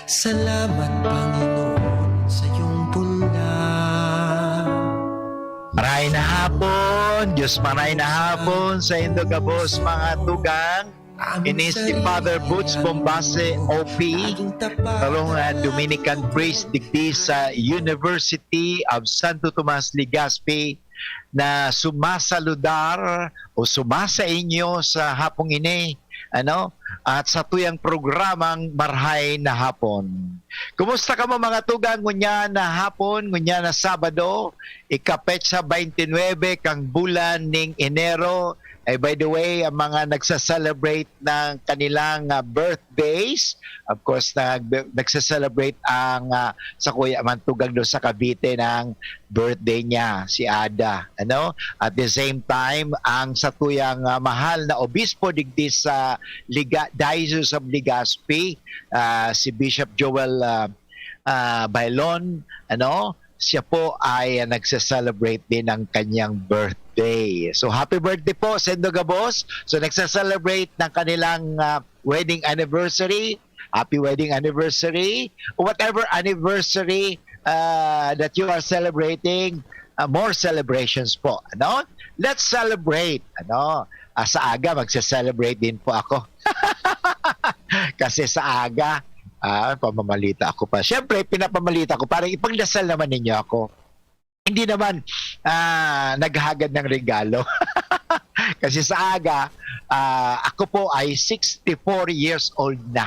Salamat Panginoon sa iyong pula. Maray na hapon, Diyos maray na hapon sa Indogabos mga tugang. Ini si Father Boots Bombase OP, talong Dominican priest digdi sa University of Santo Tomas Legazpi na sumasaludar o sumasa inyo sa hapong ini at sa tuyang programang Marhay na Hapon. Kumusta ka mo mga tugang ngunya na hapon, ngunya na Sabado, ikapetsa 29 kang bulan ning Enero. By the way, ang mga nagsa-celebrate ng kanilang birthdays, of course, nagsa-celebrate ang sa Kuya Mantugang do sa Cavite ng birthday niya, si Ada. At the same time, ang satuyang mahal na obispo digdi sa Diocese of Legazpi, si Bishop Joel Bailon, siya po ay nagsa-celebrate din ng kanyang birthday. So happy birthday po sa Indogabos. So nagsa-celebrate ng kanilang wedding anniversary. Happy wedding anniversary. Whatever anniversary that you are celebrating, more celebrations po. Let's celebrate. Sa aga magsa-celebrate din po ako. Kasi sa aga pamamalita ako pa. Siyempre, pinapamalita ko para ipagdasal naman ninyo ako. Hindi naman naghagad ng regalo. Kasi sa aga, ako po ay 64 years old na.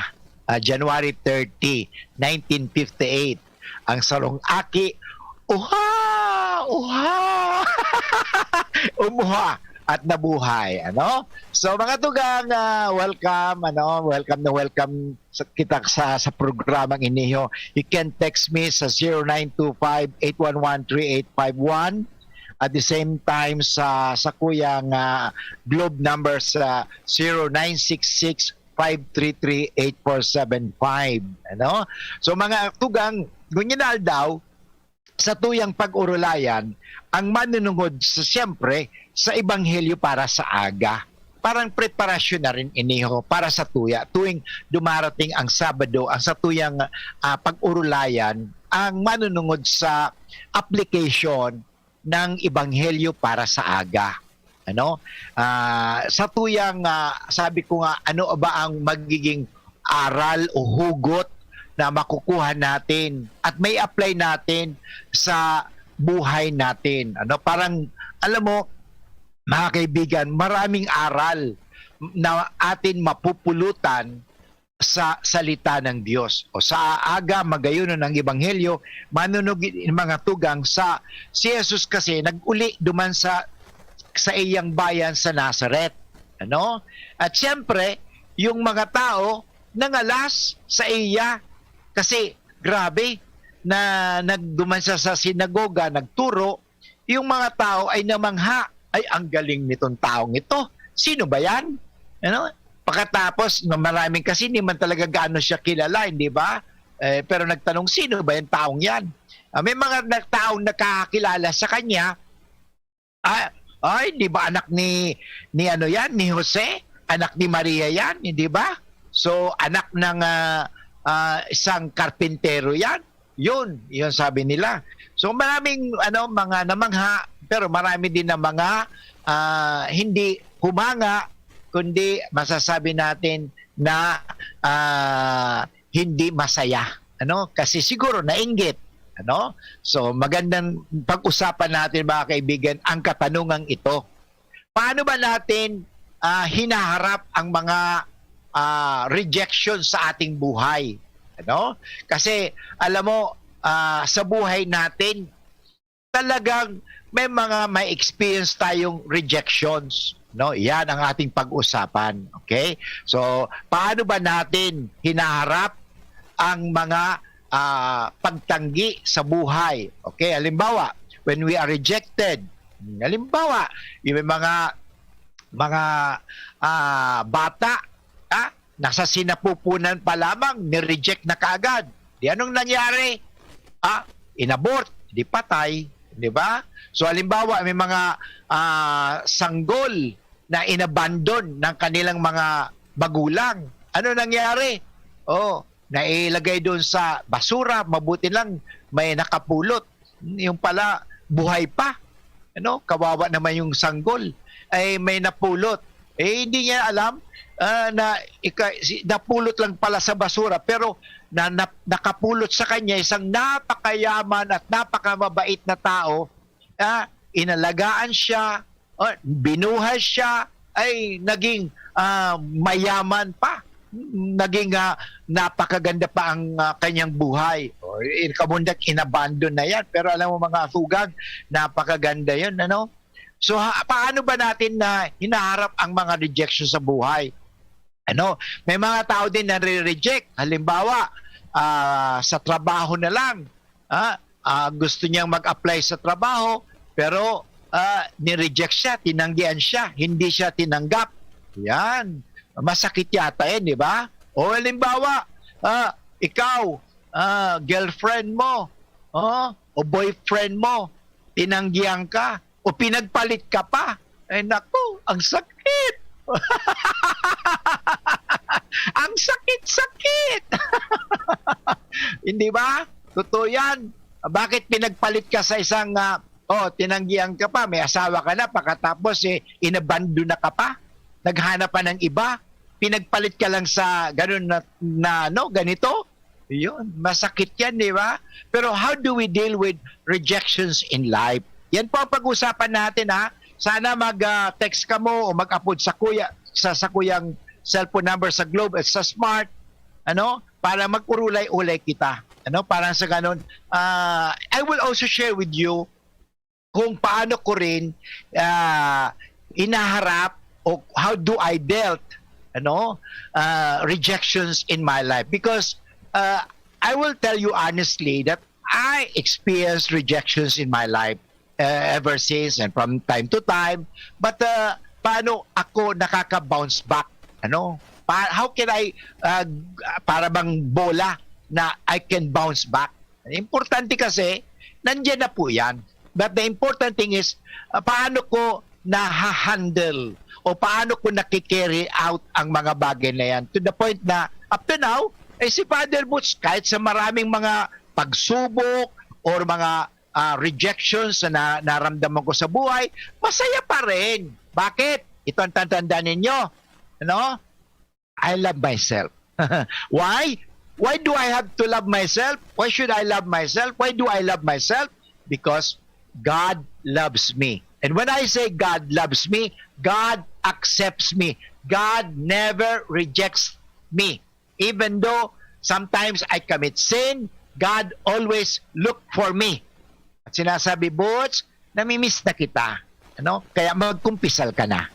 January 30, 1958. Ang salong aki, umuha at nabuhay, So mga tugang, welcome, welcome kita sa programang iniho. You can text me sa 0925-811-3851. At the same time sa kuyang globe number sa 0966-533-8475. So mga tugang, ngunyan daw, sa tuyang pag-urulayan, ang manunungod siyempre sa Ebanghelyo para sa aga. Parang preparasyon na rin iniho para sa tuya. Tuwing dumarating ang Sabado, ang sa tuyang pag-urulayan, ang manunungod sa application ng Ebanghelyo para sa aga. Sa tuyang, sabi ko nga, ano ba ang magiging aral o hugot na makukuha natin at may apply natin sa buhay natin. Parang, alam mo, mga kaibigan, maraming aral na atin mapupulutan sa salita ng Diyos. O sa aga, magayon ng Ebanghelyo, manunugin mga tugang sa si Jesus kasi nag-uli duman sa iyang bayan sa Nazareth. At siyempre, yung mga tao nangalas sa iya kasi grabe na nagduman sa sinagoga, nagturo, yung mga tao ay namangha. Ay, ang galing nitong taong ito. Sino ba yan? Pagkatapos, maraming kasi hindi man talaga gaano siya kilala, hindi ba? Pero nagtanong, sino ba yung taong yan? May mga taong nakakilala sa kanya. Ay, di ba anak ni yan? Ni Jose? Anak ni Maria yan, hindi ba? So, anak ng isang karpintero yan. Yun sabi nila. So maraming mga namangha, pero marami din na mga hindi humanga, kundi masasabi natin na hindi masaya. Kasi siguro nainggit. So magandang pag-usapan natin mga kaibigan ang katanungang ito. Paano ba natin hinaharap ang mga rejection sa ating buhay? Kasi alam mo, sa buhay natin, talagang may experience tayong rejections. Yan ang ating pag-usapan. Okay? So, paano ba natin hinaharap ang mga pagtanggi sa buhay? Okay? Halimbawa, when we are rejected, halimbawa, yung mga bata, nasa sinapupunan pa lamang, ni-reject na kaagad. Di anong nangyari? Inabort, di patay, di ba? So halimbawa, may mga sanggol na inabandon ng kanilang mga magulang. Ano nangyari? na ilagay doon sa basura, mabuti lang may nakapulot. Yung pala, buhay pa. Ano? Kawawa naman yung sanggol. Ay may napulot. Hindi niya alam napulot lang pala sa basura, pero nakapulot sa kanya isang napakayaman at napakamabait na tao. Inalagaan siya, binuhay siya, ay naging mayaman pa. Naging napakaganda pa ang kanyang buhay. Kamundak inabandon na yan. Pero alam mo mga sugang, napakaganda yun. Ano? So paano ba natin na hinaharap ang mga rejection sa buhay? Ano? May mga tao din na re-reject. Halimbawa, sa trabaho na lang. Gusto niyang mag-apply sa trabaho, pero ni-reject siya, tinanggihan siya, hindi siya tinanggap. Yan. Masakit yata yan, di ba? O halimbawa, ikaw, girlfriend mo, o boyfriend mo, tinanggihan ka, o pinagpalit ka pa. Ay naku, ang sakit. Ang sakit-sakit. Hindi ba? Totoo yan. Bakit pinagpalit ka sa isang, tinanggihan ka pa, may asawa ka na, pagkatapos inabandon na ka pa, naghanap pa ng iba, pinagpalit ka lang sa ganun ganito. Yun, masakit yan, di ba? Pero how do we deal with rejections in life? Yan po ang pag-usapan natin, ha? Sana mag-text ka mo o mag-upload sa kuyang cellphone number sa Globe at sa Smart, para mag-urulay-ulay kita. Parang sa ganun. I will also share with you kung paano ko rin inaharap o how do I dealt rejections in my life, because I will tell you honestly that I experienced rejections in my life ever since and from time to time, but paano ako nakaka-bounce back? How can I para bang bola na I can bounce back? Importante kasi nandiyan na po yan, but the important thing is paano ko na-handle o paano ko nakikerry out ang mga bagay na yan, to the point na up to now, si Father Butch, kahit sa maraming mga pagsubok or mga rejections na naramdaman ko sa buhay, masaya pa rin. Bakit? Ito ang tatandaan ninyo. I love myself. Why? Why do I have to love myself? Why should I love myself? Why do I love myself? Because God loves me. And when I say God loves me, God accepts me. God never rejects me. Even though sometimes I commit sin, God always look for me. At sinasabi, Butch, namimiss na kita. Kaya magkumpisal ka na.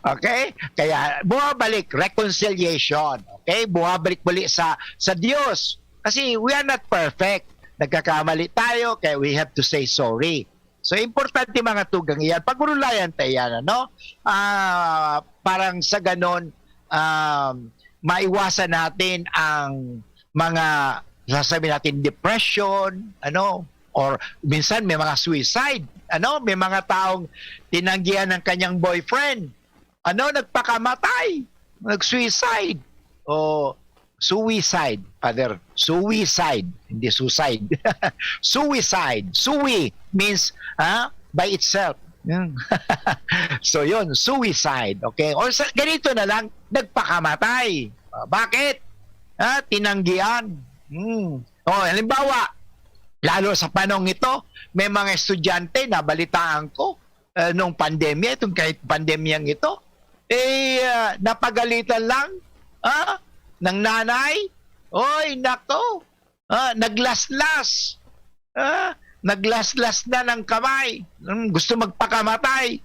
Okay? Kaya bumabalik, reconciliation. Okay? Bumabalik muli sa Diyos. Kasi we are not perfect. Nagkakamali tayo, kaya we have to say sorry. So, importante mga tugang iyan. Pagurulayan tayo yan, parang sa ganon, maiwasan natin ang mga, sasabihin natin, depression, or minsan may mga suicide, may mga taong tinanggihan ng kanyang boyfriend, nagpakamatay, nag-suicide, o suicide, Father, suicide, hindi suicide. Suicide, sui means by itself. So yun, suicide, okay? Or ganito na lang, nagpakamatay. Bakit? Tinanggihan. Halimbawa, lalo sa panong ito, may mga estudyante na balitaan ko nung pandemya, itong kahit pandemyang ito, napagalitan lang ng nanay. Oy, nako, naglaslas. Naglaslas na ng kamay. Gusto magpakamatay.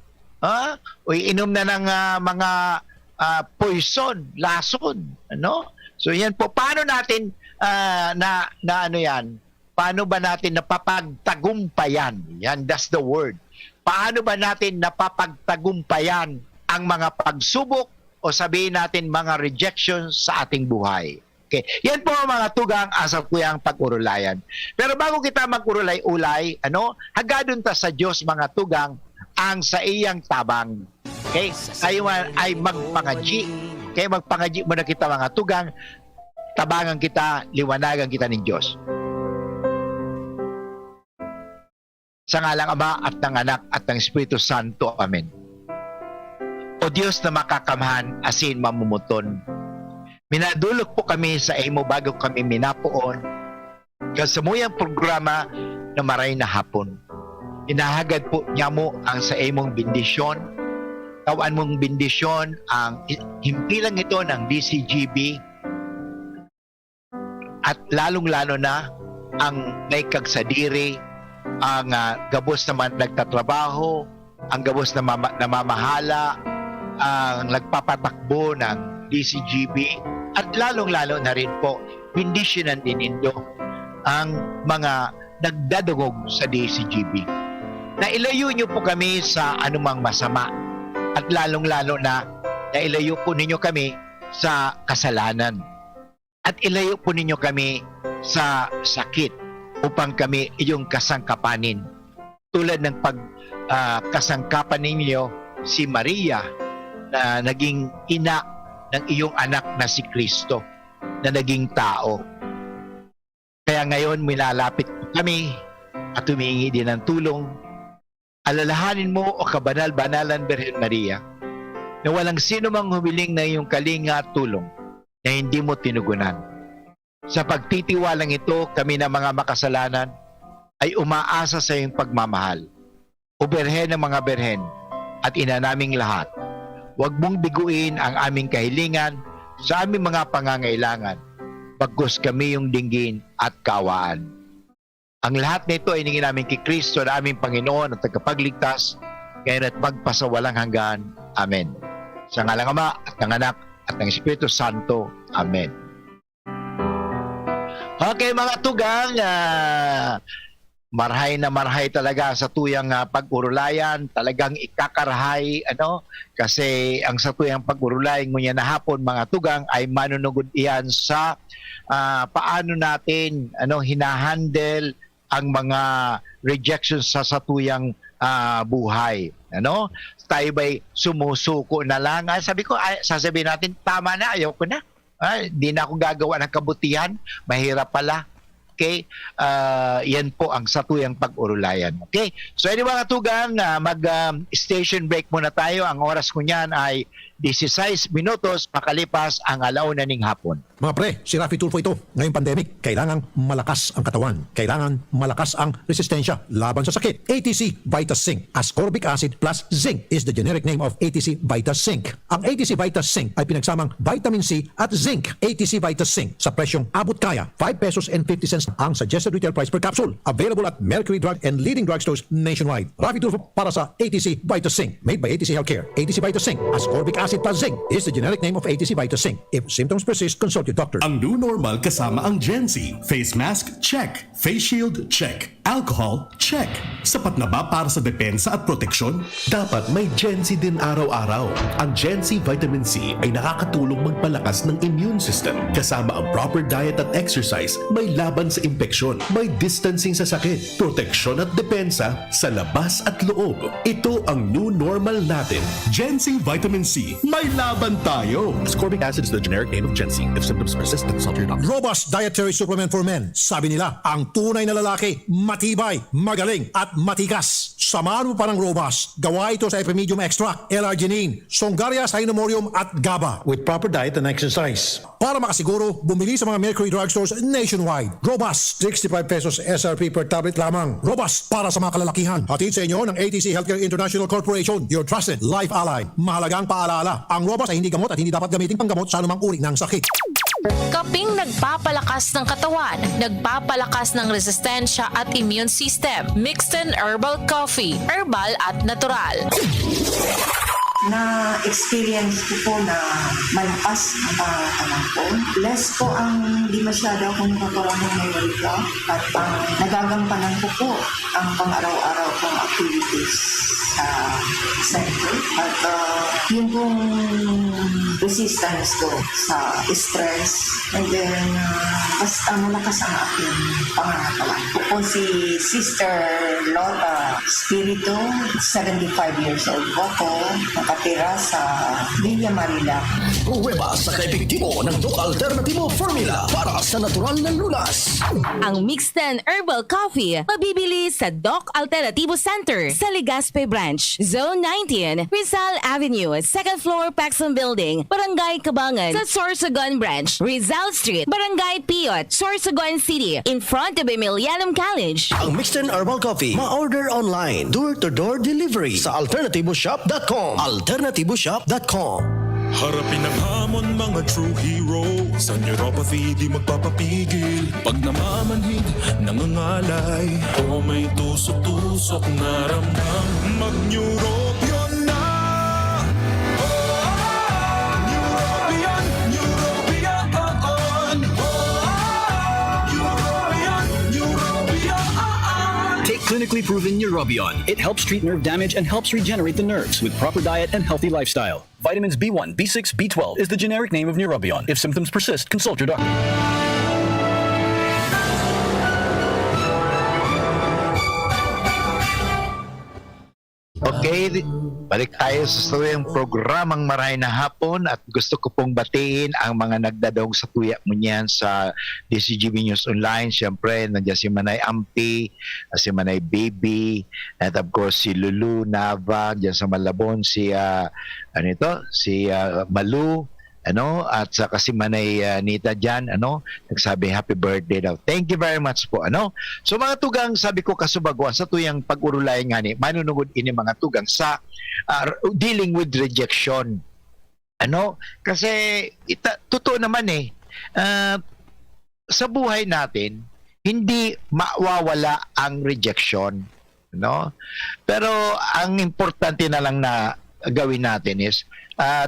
O inom na ng mga poison, lason. So yan po. Paano natin paano ba natin napapagtagumpayan? Yan, that's the word. Paano ba natin napapagtagumpayan ang mga pagsubok o sabihin natin mga rejections sa ating buhay? Okay. Yan po mga tugang asa kuyang pag-urulayan. Pero bago kita mag-urulay-ulay, hagadon ta sa Diyos mga tugang ang sa iyang tabang. Okay? Kayo ay magpangaji. Okay, magpangaji muna kita mga tugang. tabangan kita, liwanagan kita ng Diyos. Sa ngalang Ama at ng Anak at ng Espiritu Santo. Amen. O Diyos na makakamahan, asin mamumuton, minadulog po kami sa imo bago kami minapuon, kasamuyang programa na maray na hapon. Inahagad po niya mo ang sa imong bendisyon, tawan mong bendisyon ang himpilang ito ng DCGB, at lalong-lalo na ang may kagsadiri, ang gabos naman nagtatrabaho, ang gabos na namamahala, ang nagpapatakbo ng DCGB, at lalong-lalo na rin po, bendisyonan din nindo ang mga nagdadugog sa DCGB. Nailayo niyo po kami sa anumang masama, at lalong-lalo na nailayo po ninyo kami sa kasalanan, at ilayo po ninyo kami sa sakit upang kami iyong kasangkapanin. Tulad ng kasangkapan ninyo si Maria na naging ina ng iyong anak na si Kristo na naging tao. Kaya ngayon milalapit kami at humihingi din ng tulong. Alalahanin mo, o kabanal-banalan Birhen Maria, na walang sino mang humiling na iyong kalinga at tulong na hindi mo tinugunan. Sa pagtitiwalang ito, kami na mga makasalanan ay umaasa sa iyong pagmamahal. O Birhen ng mga Birhen at ina naming lahat, huwag mong biguin ang aming kahilingan sa aming mga pangangailangan, bagkus kami yung dinggin at kaawaan. Ang lahat nito ay hingin namin kay Kristo na aming Panginoon at tagapagligtas, ngayon at magpasawalang hanggan. Amen. Sa ngalang Ama at ng Anak at ng Espiritu Santo. Amen. Okay mga tugang, marhay na marhay talaga sa tuyang pag-urulayan, talagang ikakarahay, kasi ang sa tuyang pag-urulayan ngunya na hapon mga tugang ay manunugod iyan sa paano natin hinahandle ang mga rejections sa satuyang buhay. Tayo ba'y sumusuko na lang? Sabi ko, sasabihin natin, tama na, ayaw ko na. Di na ako gagawa ng kabutihan, mahirap pala. Okay? Yan po ang satuyang pag-urulayan. Okay? So anyway mga tugang, mag-station break muna tayo. Ang oras ko niyan ay 16 minutos pakalipas ang 1:00 hapon. Mga pre, si Rafi Tulfo ito. Ngayong pandemic, kailangang malakas ang katawan. Kailangan malakas ang resistensya laban sa sakit. ATC Vita Zinc. Ascorbic acid plus zinc is the generic name of ATC Vita Zinc. Ang ATC Vita Zinc ay pinagsamang vitamin C at zinc. ATC Vita Zinc sa presyong abot kaya, 5 pesos and 50 cents ang suggested retail price per capsule. Available at Mercury Drug and leading drugstores nationwide. Rafi Tulfo para sa ATC Vita Zinc. Made by ATC Healthcare. ATC Vita Zinc. Ascorbic acid plus zinc is the generic name of ATC Vita Zinc. If symptoms persist, consult your doctor. Ang new normal kasama ang Gen-Z. Face mask, check. Face shield, check. Alcohol, check. Sapat na ba para sa depensa at proteksyon? Dapat may Gen-Z din araw-araw. Ang Gen-Z Vitamin C ay nakakatulong magpalakas ng immune system. Kasama ang proper diet at exercise, may laban sa impeksyon, may distancing sa sakit, proteksyon at depensa sa labas at loob. Ito ang new normal natin. Gen-Z Vitamin C. May laban tayo! Ascorbic acid is the generic name of Gen-Z. If symptoms persist, consult your doctor. Robust Dietary Supplement for Men. Sabi nila, ang tunay na lalaki, matibay, magaling, at matigas. Samahan mo pa ng Robust. Gawa ito sa Epimedium Extract, L-arginine, Songaria Cynomorium at GABA with proper diet and exercise. Para makasiguro, bumili sa mga Mercury drugstores nationwide. Robust, 65 pesos SRP per tablet lamang. Robust para sa mga kalalakihan. Hatid sa inyo ng ATC Healthcare International Corporation, your trusted life ally. Mahalagang paalala, ang Robust ay hindi gamot at hindi dapat gamitin panggamot sa anumang uri ng sakit. Kaping nagpapalakas ng katawan, nagpapalakas ng resistensya at immune system. Mixten Herbal Coffee, herbal at natural. Na-experience ko po na malakas ang pangangatawan ko. Less po ang di masyado akong nagkakaroon ng memory block at nagagampanan ko po ang pang-araw-araw kong activities sa center. At yung pong resistance ko sa stress and then basta malakas ang aking pangangatawan. Ako po si Sister Lota Spirito, 75 years old po ako. nakatira sa Villa Marilac. Pruweba sa kaepektibo ng Doc Alternativo Formula para sa natural na lunas. Ang Mixten Herbal Coffee mabibili sa Doc Alternativo Center sa Legazpi Branch, Zone 19, Rizal Avenue, 2nd floor, Paxson Building, Barangay Kabangan, sa Sorsogon Branch, Rizal Street, Barangay Piot, Sorsogon City, in front of Emilianum College. Ang Mixten Herbal Coffee, ma-order online, door-to-door delivery sa alternativoshop.com. alternativoshop.com. Harapin ang hamon, mga true hero. Sa neuropathy di magpapapigil. Pag namamanhid, nangangalay, o may tusok-tusok na ramdam, mag-neurobion na. Neurobion, Neurobion. Take clinically proven Neurobion. It helps treat nerve damage and helps regenerate the nerves with proper diet and healthy lifestyle. Vitamins B1, B6, B12 is the generic name of Neurobion. If symptoms persist, consult your doctor. Okay, balik tayo sa tuyang programang Maray na Hapon at gusto ko pong batiin ang mga nagdadawong sa tuya mo niyan sa DCGB News Online. Siyempre, nandiyan si Manay Ampi, si Manay Baby, at of course si Lulu Nava, diyan sa Malabon, si Malu, at saka si Manay Nita dyan, nagsabi happy birthday daw. Thank you very much po, So mga tugang, sabi ko kasubagwa sa tuyang pag-urulayan nga ni, manunugod ini mga tugang sa dealing with rejection. Kasi totoo naman sa buhay natin, hindi mawawala ang rejection. Pero ang importante na lang na gawin natin is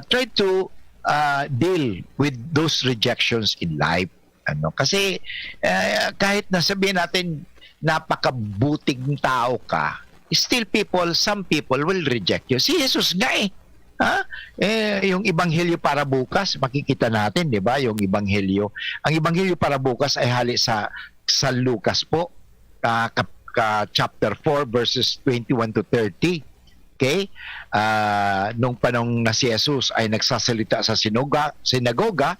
try to deal with those rejections in life. Kasi kahit nasabihin natin napakabuting tao ka, still some people will reject you. Si Jesus nga yung ebanghelyo para bukas, makikita natin, 'di ba? Yung ebanghelyo. Ang ebanghelyo para bukas ay hali sa Lucas po, chapter 4 verses 21 to 30. Okay? Nung panong na si Jesus ay nagsasalita sa sinagoga,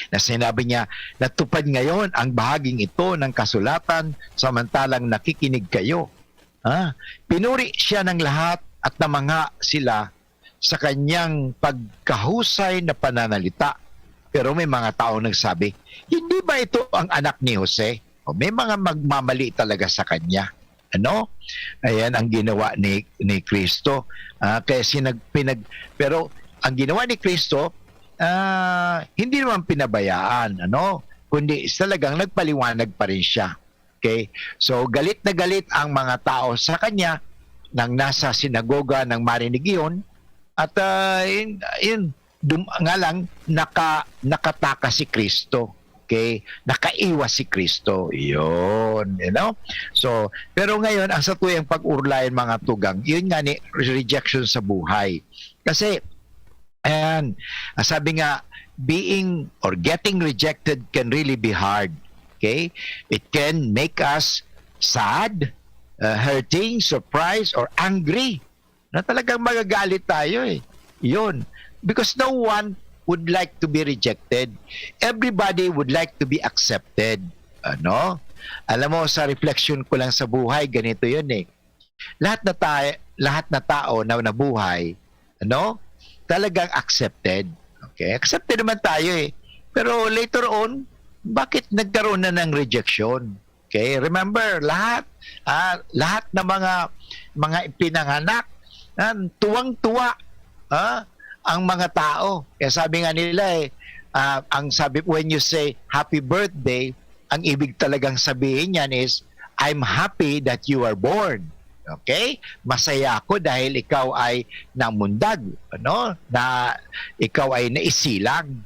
na sinabi niya, natupad ngayon ang bahaging ito ng kasulatan samantalang nakikinig kayo. Pinuri siya ng lahat at namangha sila sa kanyang pagkahusay na pananalita. Pero may mga tao nagsabi, hindi ba ito ang anak ni Jose? O may mga magmamali talaga sa kanya. Ayan ang ginawa ni Kristo. Kaya pero ang ginawa ni Kristo, hindi naman pinabayaan, kundi talagang nagpaliwanag pa rin siya. Okay? So galit na galit ang mga tao sa kanya nang nasa sinagoga nang marinig iyon, at nga lang nakataka si Kristo. Okay, nakaiwas si Kristo. Yun, So, pero ngayon, ang sa tuyang pag-urlayan mga tugang, yun nga ni rejection sa buhay. Kasi, sabi nga, being or getting rejected can really be hard. Okay? It can make us sad, hurting, surprised, or angry. Na talagang magagalit tayo Yun. Because no one would like to be rejected. Everybody would like to be accepted. Alam mo, sa reflection ko lang sa buhay, ganito yun Lahat na tao na nabuhay, talagang accepted. Okay? Accepted naman tayo Pero later on, bakit nagkaroon na ng rejection? Okay? Remember, lahat ng mga ipinanganak, tuwang-tuwa, ang mga tao. Kaya sabi nga nila when you say happy birthday, ang ibig talagang sabihin niyan is, I'm happy that you are born. Okay? Masaya ako dahil ikaw ay namundag, na ikaw ay naisilang,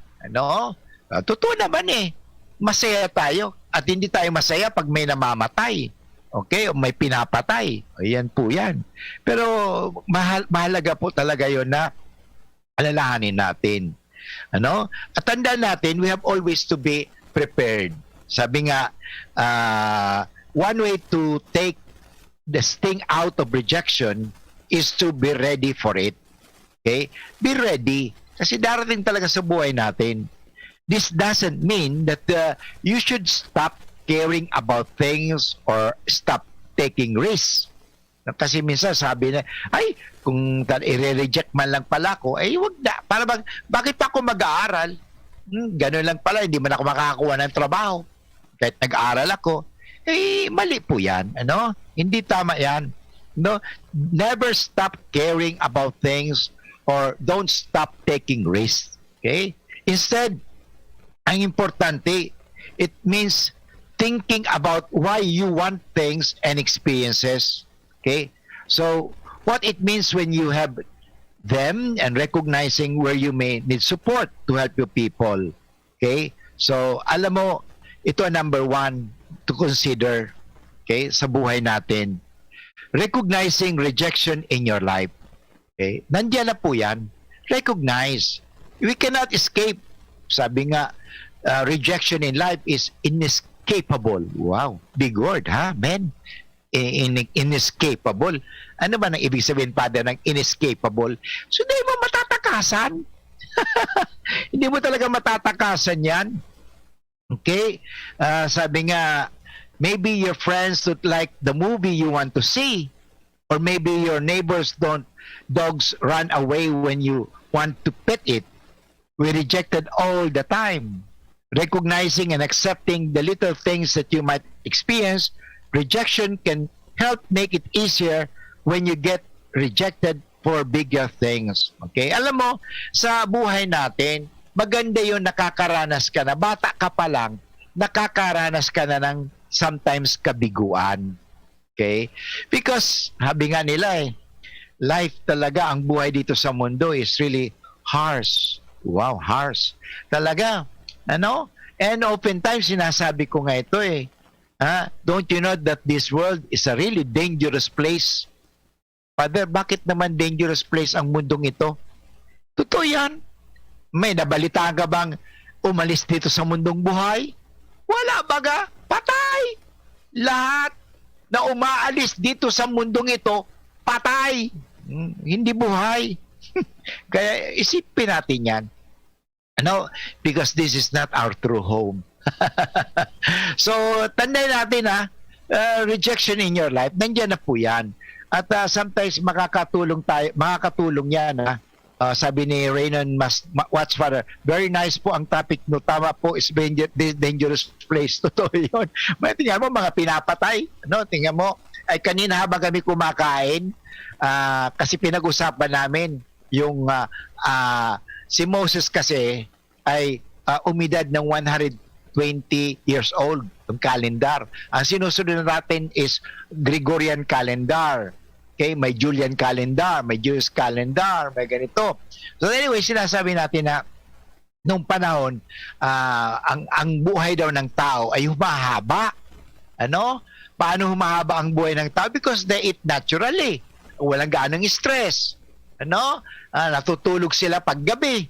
Totoo naman masaya tayo at hindi tayo masaya pag may namamatay. Okay? O may pinapatay. Ayan po yan. Pero mahalaga po talaga yon na alalahanin natin. At tandaan natin, we have always to be prepared. Sabi nga, one way to take the sting out of rejection is to be ready for it. Okay? Be ready. Kasi darating talaga sa buhay natin. This doesn't mean that you should stop caring about things or stop taking risks. Kasi minsan sabi na, ay, kung i-reject man lang pala ako, ay wag na. Para bakit pa ako mag-aaral? Ganun lang pala, hindi man ako makakakuha ng trabaho. Kahit nag-aaral ako. Eh, mali po yan. Ano? Hindi tama yan. No? Never stop caring about things or don't stop taking risks. Okay? Instead, ang importante, it means thinking about why you want things and experiences. Okay? So, what it means when you have them and recognizing where you may need support to help your people. Okay? So, alam mo, ito ang number one to consider, okay, sa buhay natin. Recognizing rejection in your life. Okay? Nandiyan na po yan. Recognize. We cannot escape. Sabi nga, rejection in life is inescapable. Wow, big word, ha, Ben? Inescapable. Ano ba nang ibig sabihin, Father, ng inescapable? So, hindi mo matatakasan. Hindi mo talaga matatakasan yan. Okay? Sabi nga, maybe your friends don't like the movie you want to see. Or maybe your neighbors dogs run away when you want to pet it. We rejected all the time. Recognizing and accepting the little things that you might experience, rejection can help make it easier when you get rejected for bigger things. Okay? Alam mo, sa buhay natin, maganda yun nakakaranas ka na, bata ka pa lang, nakakaranas ka na ng sometimes kabiguan. Okay? Because, sabi nga nila life talaga, ang buhay dito sa mundo is really harsh. Wow, harsh. Talaga. Ano? And oftentimes, sinasabi ko nga ito don't you know that this world is a really dangerous place? Father, bakit naman dangerous place ang mundong ito? Totoo yan. May nabalita ka bang umalis dito sa mundong buhay? Wala baga. Patay. Lahat na umaalis dito sa mundong ito, patay. Hindi buhay. Kaya isipin natin yan. Ano? Because this is not our true home. So, tandaan natin rejection in your life, nandiyan na po yan. At sometimes makakatulong yan. Sabi ni Raynon Watchfather, very nice po ang topic no. Tama po, is dangerous place. Totoo yun. Tingnan mo, mga pinapatay. No? Tingnan mo, ay kanina habang kami kumakain, kasi pinag-usapan namin yung si Moses kasi ay umidad ng 120 years old, yung calendar. Ang sinusunod natin is Gregorian calendar. Okay, may Julian calendar, may Jewish calendar, may ganito. So anyway, sinasabi natin na nung panahon, ang buhay daw ng tao ay humahaba. Ano? Paano humahaba ang buhay ng tao? Because they eat naturally. Walang gaanong stress. Ano? Natutulog sila paggabi.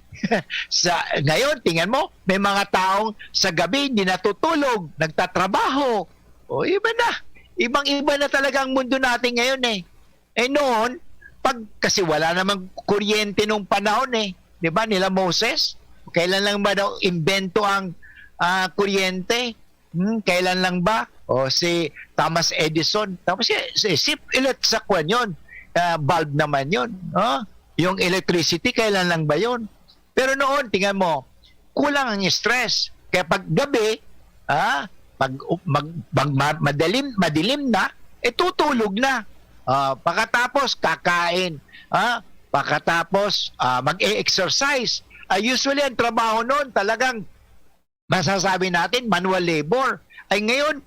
Ngayon, tingnan mo, may mga taong sa gabi hindi natutulog, nagtatrabaho. O iba na. Ibang-iba na talaga ang mundo natin ngayon noon, kasi wala namang kuryente nung panahon 'di ba, nila Moses? Kailan lang ba daw imbento ang kuryente? Kailan lang ba? O si Thomas Edison. Tapos si sa kwan yun. Bulb naman yun. Yung electricity, kailan lang ba yun? Pero noon, tingnan mo, kulang ang stress. Kaya pag gabi, madilim na, tutulog na. Pagkatapos, kakain. Pagkatapos, mag-e-exercise. Usually, ang trabaho noon, talagang masasabi natin, manual labor. Ay ngayon,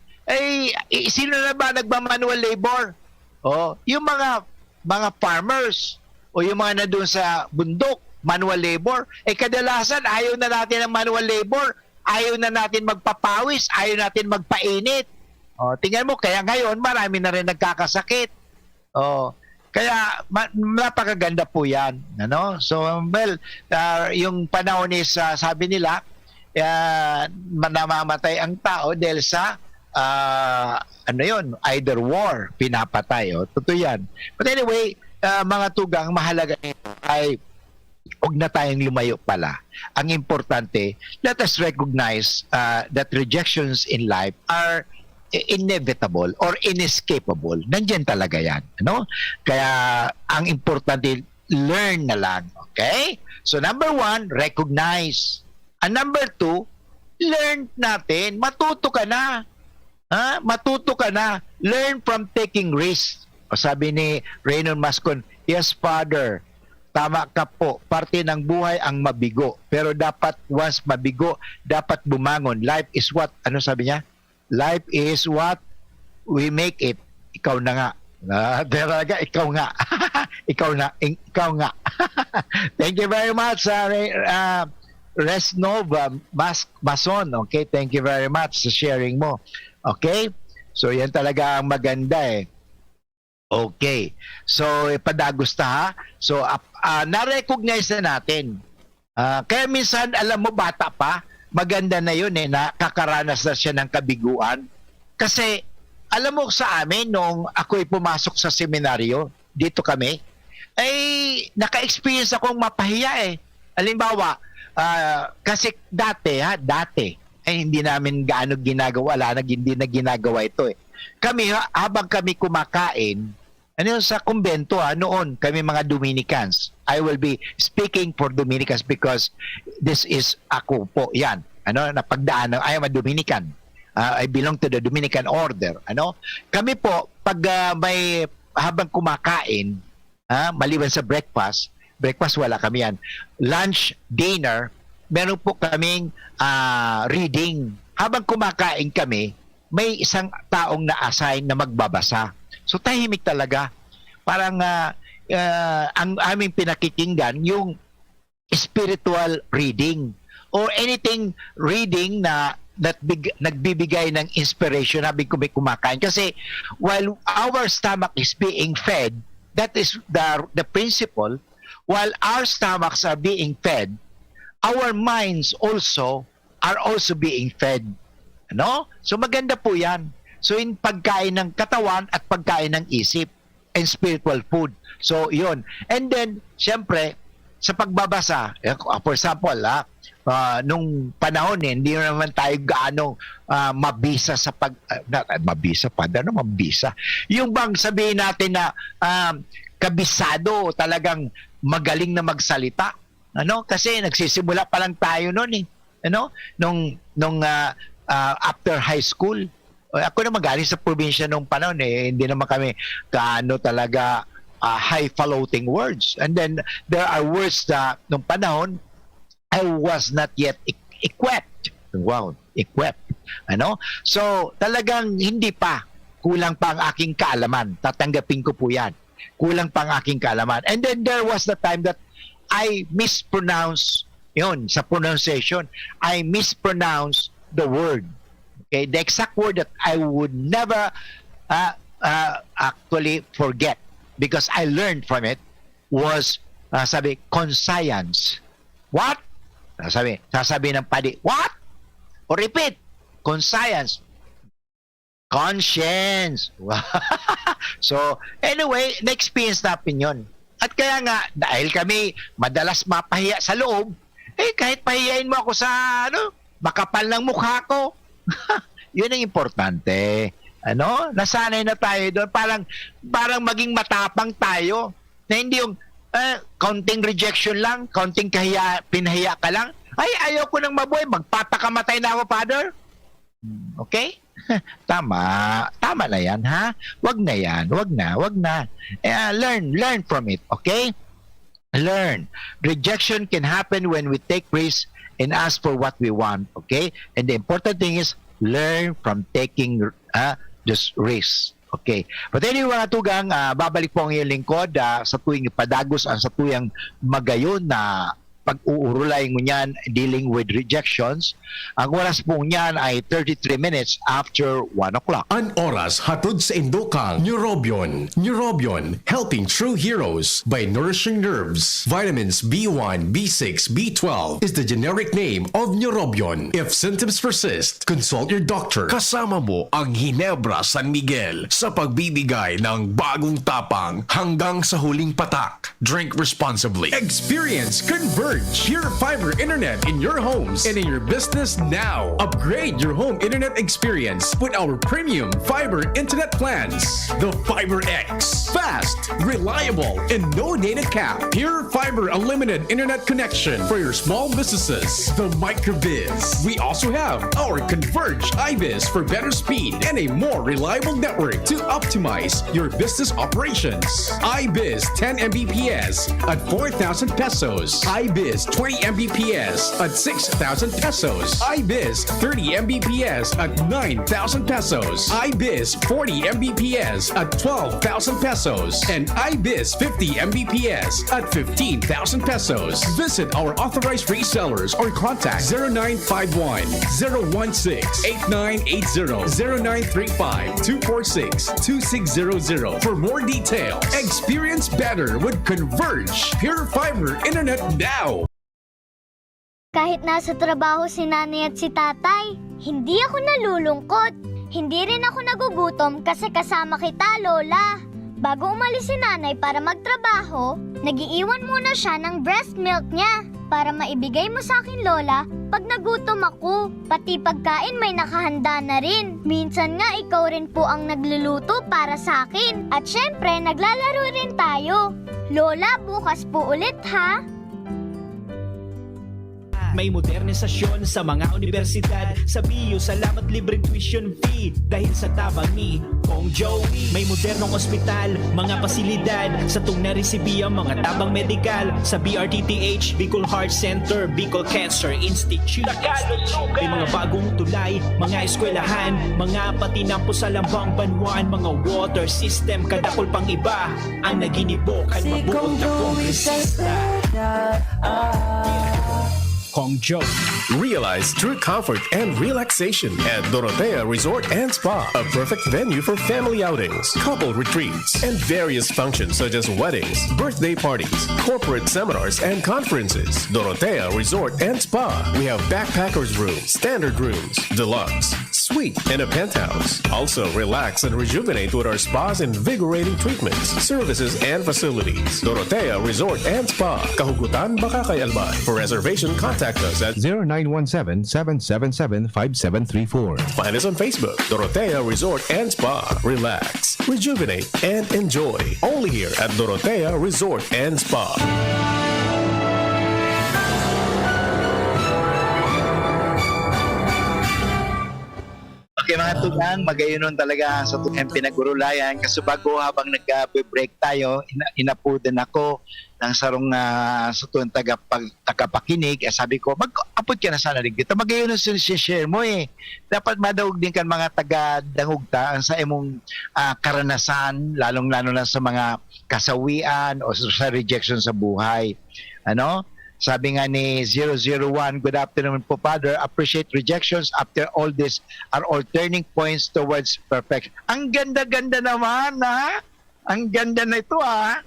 sino na ba nagma-manual labor? Yung mga farmers o yung mga na doon sa bundok, manual labor, kadalasan ayaw na natin ng manual labor, ayaw na natin magpapawis, ayaw natin magpainit. Tingnan mo, kaya ngayon marami na rin nagkakasakit. Kaya napakaganda po yan. Ano? So, well, yung panahon is, sabi nila, namamatay ang tao dahil sa either war, pinapatay. Totoo yan. But anyway, mga tugang, mahalaga ay huwag na tayong lumayo pala. Ang importante, let us recognize that rejections in life are inevitable or inescapable. Nandiyan talaga yan. Ano? Kaya ang importante, learn na lang. Okay? So number 1, recognize. And number 2, learn natin. Matuto ka na. Ha? Matuto ka na. Learn from taking risks. O sabi ni Reynon Mascon, yes, Father, tama ka po. Parte ng buhay ang mabigo. Pero dapat once mabigo, dapat bumangon. Life is what? Ano sabi niya? Life is what we make it. Ikaw na nga. Talaga, ikaw nga. ikaw nga. Thank you very much, Resnova Mason. Okay, thank you very much sa sharing mo. Okay? So, yan talaga ang maganda eh. Okay. So, padagusta ha. So, na-recognize na natin. Kaya minsan, alam mo, bata pa, maganda na yun eh, nakakaranas na siya ng kabiguan. Kasi, alam mo sa amin, nung ako'y pumasok sa seminaryo, dito kami, ay naka-experience akong mapahiya eh. Halimbawa, kasi dati, ay hindi namin gaano ginagawa, hindi na ginagawa ito eh. Kami, habang kami kumakain, ano yun, sa kumbento noon, kami mga Dominicans. I will be speaking for Dominicans because this is ako po, yan. Napagdaan, I am a Dominican. I belong to the Dominican order. Kami po, pag habang kumakain, maliban sa breakfast wala kami yan. Lunch, dinner, meron po kaming reading. Habang kumakain kami, may isang taong na-assign na magbabasa. So tahimik talaga. Parang ang aming pinakikinggan yung spiritual reading or anything reading na nagbibigay ng inspiration habang kumakain. Kasi while our stomach is being fed, that is the principle, while our stomachs are being fed, our minds are also being fed. So maganda po yan. So in pagkain ng katawan at pagkain ng isip and spiritual food. So yun. And then, syempre, sa pagbabasa, for example, nung panahon hindi naman tayo gaano mabisa sa mabisa pa, mabisa. Yung bang sabihin natin na kabisado, talagang magaling na magsalita. Kasi nagsisimula pa lang tayo noon eh. Nung after high school. Ako naman galing sa probinsya nung panahon eh. Hindi naman kami gaano talaga high-faluting words. And then there are words that nung panahon I was not yet equipped. Wow, equipped. So talagang hindi pa. Kulang pa ang aking kaalaman. Tatanggapin ko po yan. Kulang pa ang aking kaalaman. And then there was the time that I mispronounced, yun, sa pronunciation, I mispronounced the word. Okay, the exact word that I would never actually forget because I learned from it was conscience. What? Sasabi ng padi, what? O repeat, conscience. Conscience. So, anyway, na-experience natin yun. At kaya nga, dahil kami madalas mapahiya sa loob, kahit pahiyain mo ako sa, makapal ng mukha ko, yun ang importante. Nasanay na tayo doon. Parang maging matapang tayo. Na hindi yung counting rejection lang, counting pinahiya ka lang. Ay, ayaw ko nang mabuhay. Magpapakamatay na ako, Father. Okay? Tama na yan, ha? Wag na yan. Wag na. Learn from it, okay? Learn. Rejection can happen when we take risks and ask for what we want, okay? And the important thing is learn from taking this risk, okay? But anyway, mga tugang, babalik po ang iyong lingkod sa tuwing padagos ang sa tuyang magayon na pag-uurulay mo niyan dealing with rejections. Ang oras po niyan ay 33 minutes after 1 o'clock. An oras hatod sa Indokang Neurobion. Neurobion, helping true heroes by nourishing nerves. Vitamins B1, B6, B12 is the generic name of Neurobion. If symptoms persist, consult your doctor. Kasama mo ang Ginebra San Miguel sa pagbibigay ng bagong tapang hanggang sa huling patak. Drink responsibly. Experience Converge Pure Fiber Internet in your homes and in your business now. Upgrade your home internet experience with our premium fiber internet plans. The Fiber X. Fast, reliable, and no data cap. Pure Fiber Unlimited Internet connection for your small businesses. The MicroBiz. We also have our Converge iBiz for better speed and a more reliable network to optimize your business operations. iBiz 10 Mbps at 4,000 pesos. iBiz 20 Mbps at 6,000 pesos. iBiz 30 Mbps at 9,000 pesos. iBiz 40 Mbps at 12,000 pesos. And iBiz 50 Mbps at 15,000 pesos. Visit our authorized resellers or contact 0951 016 8980 0935 246 2600 for more details. Experience better with Converge Pure Fiber Internet now. Kahit nasa trabaho si nanay at si tatay, hindi ako nalulungkot. Hindi rin ako nagugutom kasi kasama kita, Lola. Bago umalis si nanay para magtrabaho, nagiiwan muna siya ng breast milk niya para maibigay mo sa akin, Lola, pag nagutom ako. Pati pagkain may nakahanda na rin. Minsan nga ikaw rin po ang nagluluto para sa akin. At syempre, naglalaro rin tayo. Lola, bukas po ulit ha. May modernisasyon sa mga universidad. Sa BU, salamat libreng tuition fee. Dahil sa tabang ni Kong Joey. May modernong ospital, mga pasilidad. Sa tong naresibiya, mga tabang medikal. Sa BRTTH, Bicol Heart Center, Bicol Cancer Institute. May mga bagong tulay, mga eskwelahan. Mga patinampo sa lambang banwan. Mga water system, kadakol pang iba. Ang naginibo, kan mabuot na kongresista. Kong Joe. Realize true comfort and relaxation at Dorotea Resort and Spa, a perfect venue for family outings, couple retreats, and various functions such as weddings, birthday parties, corporate seminars, and conferences. Dorotea Resort and Spa. We have backpackers rooms, standard rooms, deluxe, suite, and a penthouse. Also, relax and rejuvenate with our spas and invigorating treatments, services, and facilities. Dorotea Resort and Spa, Kahugutan, Bakakay, Albay. For reservation, contact us at 0917-777-5734. Find us on Facebook, Dorotea Resort and Spa. Relax, rejuvenate, and enjoy. Only here at Dorotea Resort and Spa. Okay mga tugang, magayunon talaga sa tugang pinag-urulayan. Kasi bago habang nag-break tayo, inapudan ako ng sarong sa tuwang tagapakinig. Sabi ko, mag-apod ka na sana rin dito. Magayunon share mo eh. Dapat madawag din kan mga taga-dangugta sa imong karanasan, lalong-lalo na sa mga kasawian o sa rejection sa buhay. Ano? Sabi nga ni 001, good afternoon po, Father. Appreciate rejections after all this are all turning points towards perfection. Ang ganda-ganda naman, ha? Ang ganda na ito, ha?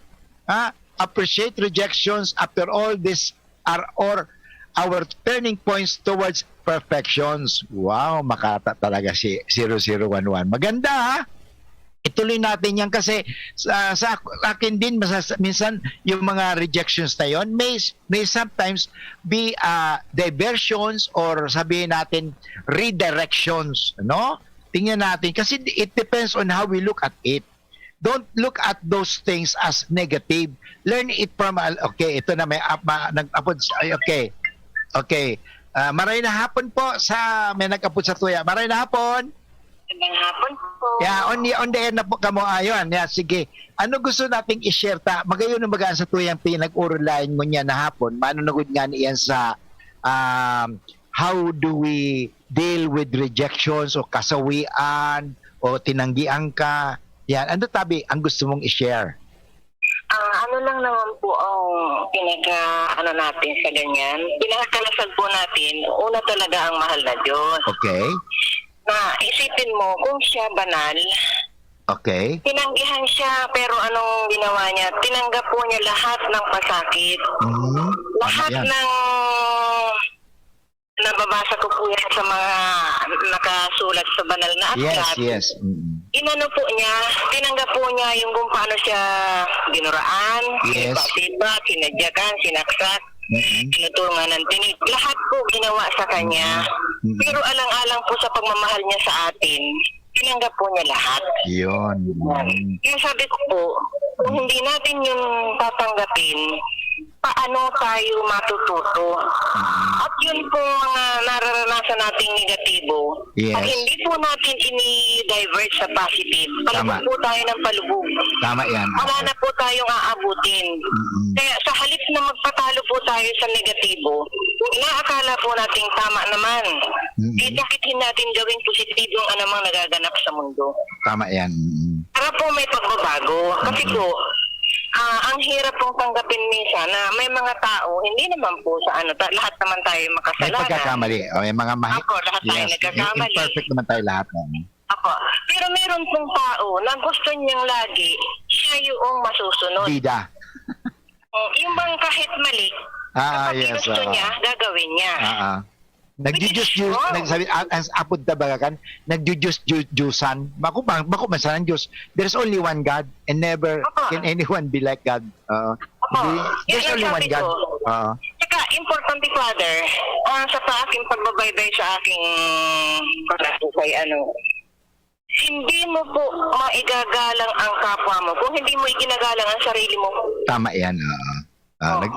Appreciate rejections after all this are all our turning points towards perfections. Wow, makata talaga si 0011. Maganda, ha? Ituloy natin yan kasi sa akin din minsan yung mga rejections na yun may sometimes be diversions or sabihin natin redirections, no? Tingnan natin kasi it depends on how we look at it. Don't look at those things as negative. Learn it from okay, ito na may nag-upload okay. Maray na hapon po sa may nag-upload sa tuya. Maray na hapon. Magandang hapon po. Yeah, on the air na po kamo ayon. Yeah, sige. Ano gusto nating i-share ta? Magayon na magaan sa tuyang pinag-urulayan mo niya na hapon. Manunugod nga niyan sa how do we deal with rejections o kasawian o tinanggian ka. Yan. Ano tabi ang gusto mong i-share? ano lang naman po ang ano natin sa ganyan. Pinakakalasag po natin, una talaga ang mahal na Diyos. Okay. Na isipin mo, kung siya banal, Okay. tinanggihan siya, pero anong ginawa niya? Tinanggap po niya lahat ng pasakit. Mhm. Lahat Tama yan. ng nababasa ko po yan sa mga nakasulat sa banal na aklat. Yes. Inano po niya, tinanggap po niya yung kung paano siya dinuraan, Yes. sinipa-sipa, sinadyakan, sinaksak, tinutungan ng tinik. Lahat po ginawa sa kanya. Pero alang-alang po sa pagmamahal niya sa atin, tinanggap po niya lahat. Yun. Kaya sabi ko po, kung hindi natin yung tatanggapin, paano tayo matututo? At yun po mga nararanasan nating negatibo. Yes. At hindi po natin ini-divert sa positive. Tama. Palubog po tayo ng palubog. Tama yan. Wala na po tayong aabutin. Kaya sa halip na magpatalo po tayo sa negatibo, kung inaakala po nating tama naman, eh bakit hindi natin gawing positibo ang anumang nagaganap sa mundo? Tama yan. Para po may pagbabago. Kasi po, ang hirap pong tanggapin minsan na may mga tao, hindi naman po sa lahat naman tayo May makasalanan. pagkakamali. O, may mga Ako, lahat tayo nagkakamali. Imperfect naman tayo lahat. Ako. Pero meron pong tao na gusto niyang lagi siya yung masusunod. Bida. Yung bang kahit mali, kapag Yes. gusto niya, gagawin niya. Nagjujus, nagsabi, ang apod na bagakan, nagjujus-jusan. Bako man sa Diyos. There's only one God and never can anyone be like God. There's Yan only ang one sabi God. ko. Saka, importante, Father, sa aking pagbabaybay sa aking kay hindi mo po maigagalang ang kapwa mo kung hindi mo iginagalang ang sarili mo. Tama yan.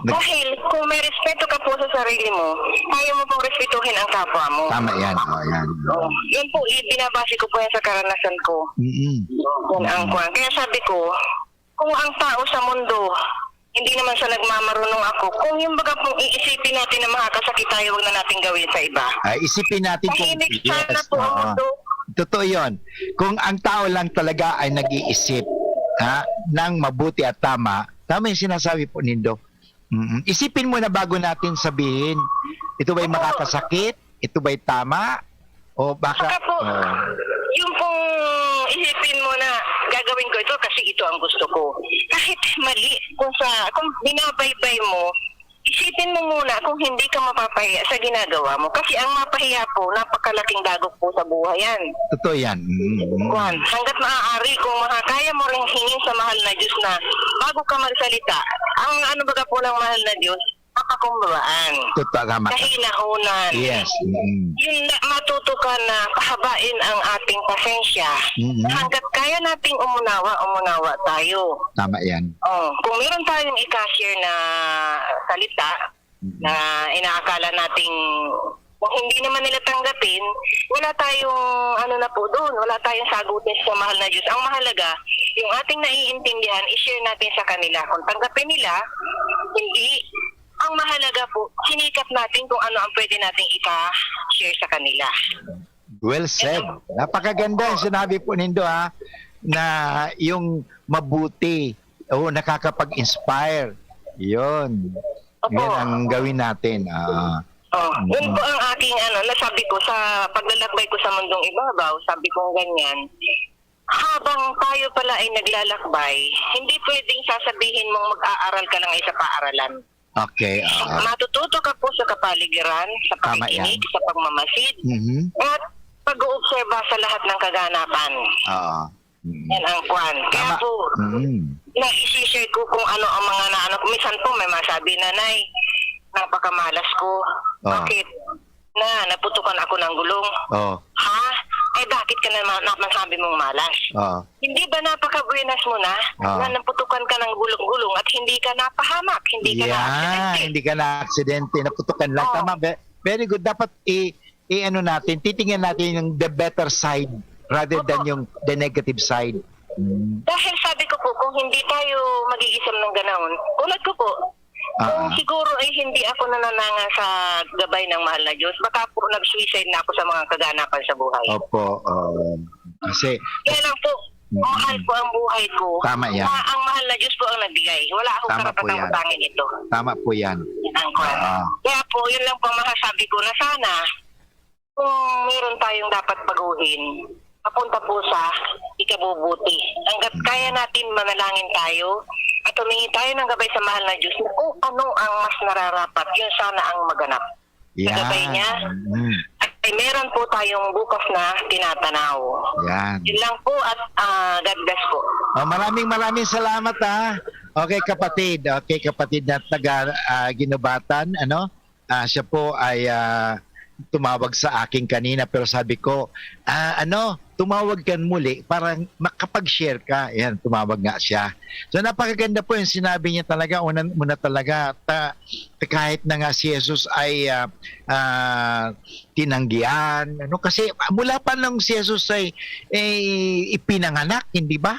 Dahil kung may respeto ka po sa sarili mo, kaya mo pong respetuhin ang kapwa mo. Tama yan. Yan. Yun po, binabase ko po yan sa karanasan ko. Yun ang kwan. Kaya sabi ko, kung ang tao sa mundo, hindi naman sa nagmamarunong ako, kung yung baga pong iisipin natin na makakasakit tayo, huwag na natin gawin sa iba. Isipin natin kung Tahimik sana po ang mundo. Totoo yun. Kung ang tao lang talaga ay nag-iisip ng mabuti at tama yung sinasabi po Nindo. Isipin mo na bago natin sabihin, ito ba'y makakasakit? Ito ba'y tama? O baka... Saka po, yung pong isipin mo na gagawin ko ito kasi ito ang gusto ko. Kahit mali, kung binabaybay mo, isipin mo muna kung hindi ka mapapahiya sa ginagawa mo. Kasi ang mapahiya po, napakalaking dagok po sa buhay yan. Totoo yan. Juan, hanggat maaari, kung makakaya mo rin hingin sa mahal na Diyos na bago ka magsalita, ang baga po ng mahal na Diyos, makakumbabaan. Totoo, tama. Kahinahunan. Yes. Yun na, matuto ka na pahabain ang ating pasensya. Hanggat kaya nating umunawa tayo. Tama yan. Kung meron tayong i-share na salita na inaakala nating kung hindi naman nila tanggapin, wala tayong na po doon, wala tayong sagutin sa mahal na Diyos. Ang mahalaga, yung ating naiintindihan, i-share natin sa kanila. Kung tanggapin nila, hindi. Ang mahalaga po, sinikap natin kung ano ang pwede nating i-share sa kanila. Well said. Napakaganda yung sinabi po Nindo na yung mabuti o nakakapag-inspire. Yun. Yan ang gawin natin. Yun po ang aking nasabi ko sa paglalakbay ko sa mundong ibabaw, sabi ko ganyan. Habang tayo pala ay naglalakbay, hindi pwedeng sasabihin mong mag-aaral ka lang ay sa paaralan. Okay. Matututo ka po sa kapaligiran, sa pakikinig, sa pagmamasid, at pag-uobserba sa lahat ng kaganapan. Yan ang kwan. Kaya po, na-share ko kung ano ang mga minsan po may masabi, nanay, napakamalas ko. Bakit? Naputukan ako ng gulong. Ha? Ay bakit ka naman sabi mong malas? Hindi ba napakabuenas mo na naputukan ka ng gulong at hindi ka napahamak, hindi ka na-aksidente? Hindi ka na-aksidente, naputukan lang. Tama, very good. Dapat natin, titingnan natin yung the better side rather than yung the negative side. Dahil sabi ko po, kung hindi tayo mag-iisam ng ganoon, ulat ko po, kung siguro ay hindi ako nanananga sa gabay ng mahal na Diyos, baka po nag-suicide na ako sa mga kaganapan sa buhay. Opo. Kasi... Kaya lang po, Mahal ko ang buhay ko. Tama yan. Ang mahal na Diyos po ang nagbigay. Wala akong Tama po karapatang yan. utangin ito. Tama po yan. Yan ang kwan. Kaya po, yun lang po ang masasabi ko na sana kung meron tayong dapat baguhin, papunta po sa ikabubuti. Hanggat kaya natin manalangin tayo at humingi tayo ng gabay sa mahal na Diyos na kung ano ang mas nararapat, yun sana ang maganap. Yan. Sa gabay niya, ay meron po tayong bukas na tinatanaw. Yan. Yun lang po at God bless po. Maraming salamat ha. Okay kapatid na taga Ginubatan, siya po ay tumawag sa akin kanina pero sabi ko, tumawag ka muli para makapag-share ka. Yan, tumawag nga siya. So napakaganda po yung sinabi niya talaga. Una talaga, kahit na nga si Jesus ay tinanggihan. Kasi mula pa nung si Jesus ay ipinanganak, hindi ba?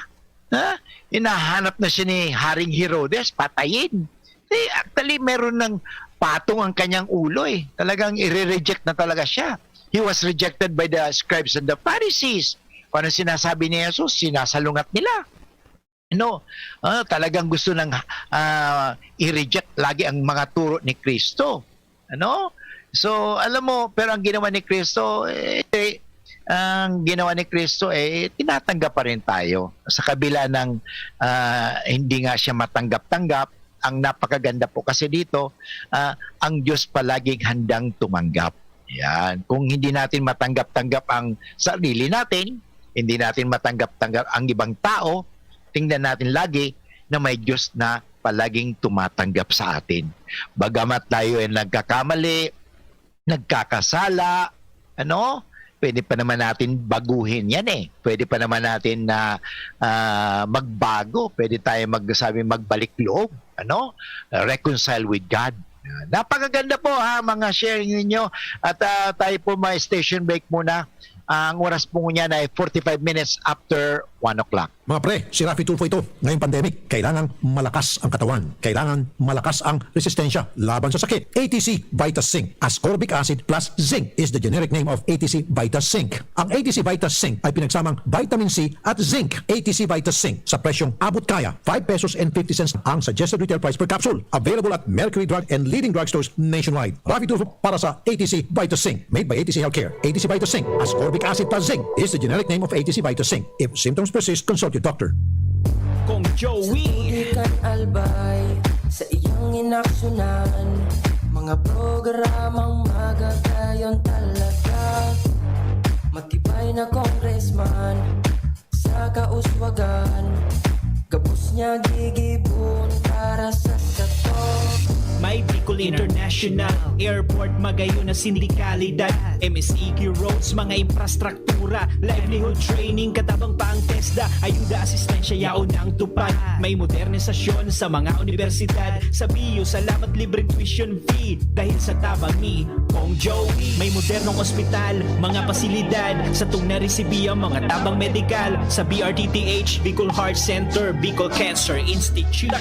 Hinahanap na siya ni Haring Herodes, patayin. Actually, meron ng patong ang kanyang ulo eh. Talagang i-reject na talaga siya. He was rejected by the scribes and the Pharisees. Kung ano sinasabi ni Jesus, sinasalungat nila. Talagang gusto ng i-reject lagi ang mga turo ni Kristo. So, alam mo, pero ang ginawa ni Kristo, tinatanggap pa rin tayo. Sa kabila ng hindi nga siya matanggap-tanggap, ang napakaganda po kasi dito, ang Diyos palaging handang tumanggap. Yan. Kung hindi natin matanggap-tanggap ang sarili natin, hindi natin matanggap-tanggap ang ibang tao, tingnan natin lagi na may Diyos na palaging tumatanggap sa atin. Bagamat tayo ay nagkakamali, nagkakasala, pwede pa naman natin baguhin yan eh. Pwede pa naman natin na magbago. Pwede tayo magbalik loob. Reconcile with God. Napakaganda po mga sharing ninyo. At tayo po may station break muna. Ang oras po niya ay 45 minutes after 1 o'clock. Mga pre, si Rafi Tulfo ito. Ngayong pandemic, kailangan malakas ang katawan. Kailangan malakas ang resistensya laban sa sakit. ATC Vitas Zinc. Ascorbic acid plus zinc is the generic name of ATC Vitas Zinc. Ang ATC Vitas Zinc ay pinagsamang vitamin C at zinc. ATC Vitas Zinc sa presyong abot kaya, 5 pesos and 50 cents ang suggested retail price per capsule. Available at Mercury Drug and leading drugstores nationwide. Rafi Tulfo para sa ATC Vitas Zinc. Made by ATC Healthcare. ATC Vitas Zinc. Ascorbic acid plus zinc is the generic name of ATC Vitas Zinc. If symptoms persist, consult your doctor. Kong Joey albay sa iyong inaksyonan, mga programang magagayon talaga. Matibay na congressman sa kauswagan, gabos niya gigibon para sa katok. May Bicol International Airport, magayon na sindikalidad, MSEQ roads, mga infrastruktura, livelihood training, katabang pa ang TESDA, ayuda, asistensya, yaon ang tupad. May modernisasyon sa mga universidad, sa BIO, salamat libreng tuition fee, dahil sa tabang ni Kong Joey. May modernong ospital, mga pasilidad, sa tung naresibiya, mga tabang medical, sa BRTTH, Bicol Heart Center, Bicol Cancer Institute.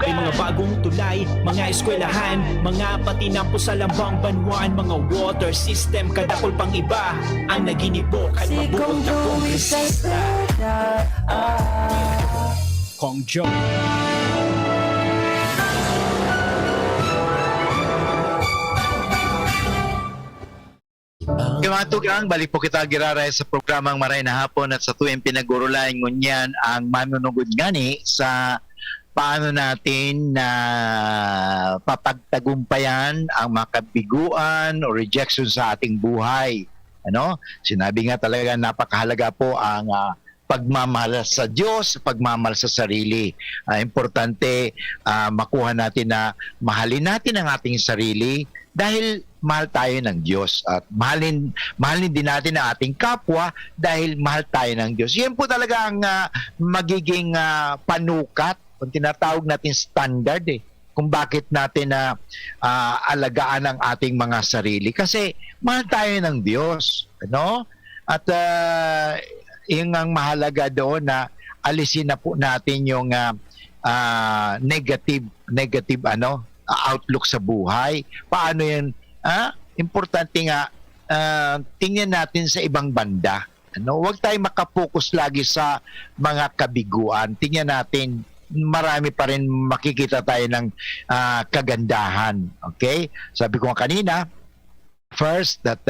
May mga bagong tulay, mga eskwelahan, mga patinampo sa lambang banwan, mga water system, kadakol pang iba ang naginibok at mabukod na kongresista. Kong Joey. Mga tugang, balik po kita giraray sa programang Maray na Hapon at sa tuwing pinag-urulayan ngunyan ang manunugod ngani sa paano natin na papagtagumpayan ang makabiguan o rejection sa ating buhay. Sinabi nga talaga napakahalaga po ang pagmamahal sa Diyos, pagmamahal sa sarili. Importante makuha natin na mahalin natin ang ating sarili dahil mahal tayo ng Diyos at mahalin din natin ang ating kapwa dahil mahal tayo ng Diyos. Yan po talaga ang magiging panukat, kung tinatawag natin standard kung bakit natin alagaan ang ating mga sarili. Kasi mahal tayo ng Diyos. At yung ang mahalaga doon na alisin na po natin yung negative outlook sa buhay. Paano yan? Importante nga, tingnan natin sa ibang banda. Ano, huwag tayong makapokus lagi sa mga kabiguan. Tingnan natin, marami pa rin makikita tayo ng kagandahan. Okay? Sabi ko kanina, first, that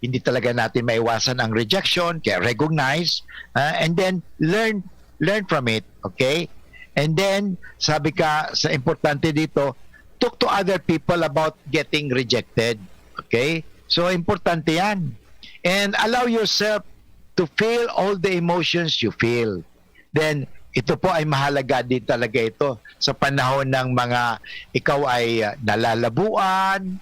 hindi talaga natin maiwasan ang rejection, kaya recognize, and then learn from it. Okay? And then, sabi ka, sa importante dito, talk to other people about getting rejected. Okay? So, importante yan. And allow yourself to feel all the emotions you feel. Then, ito po ay mahalaga din talaga ito sa panahon ng mga ikaw ay nalalabuan,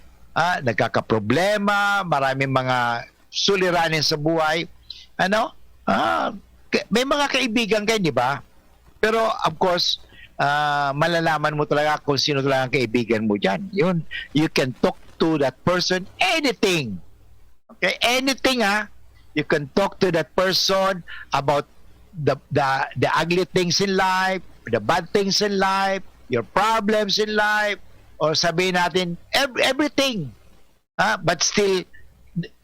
nagkakaproblema, maraming mga suliranin sa buhay. May mga kaibigan kayo, di ba? Pero of course, malalaman mo talaga kung sino talaga ang kaibigan mo dyan. Yun, you can talk to that person anything. Okay, anything you can talk to that person about the ugly things in life, the bad things in life, your problems in life, or sabihin natin everything. But still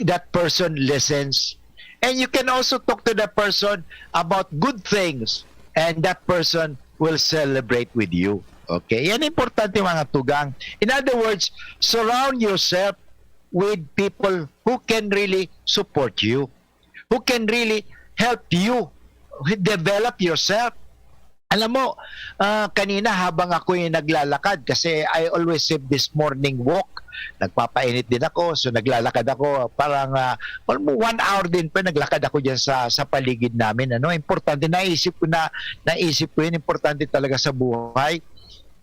that person listens. And you can also talk to that person about good things, and that person will celebrate with you. Okay? Yan importante mga tugang. In other words, surround yourself with people who can really support you, who can really help you develop yourself. Alam mo, kanina habang ako yung naglalakad, kasi I always have this morning walk, nagpapainit din ako, so naglalakad ako, parang almost 1 hour din pa naglakad ako dyan sa paligid namin. Importante, naisip ko yun, importante talaga sa buhay,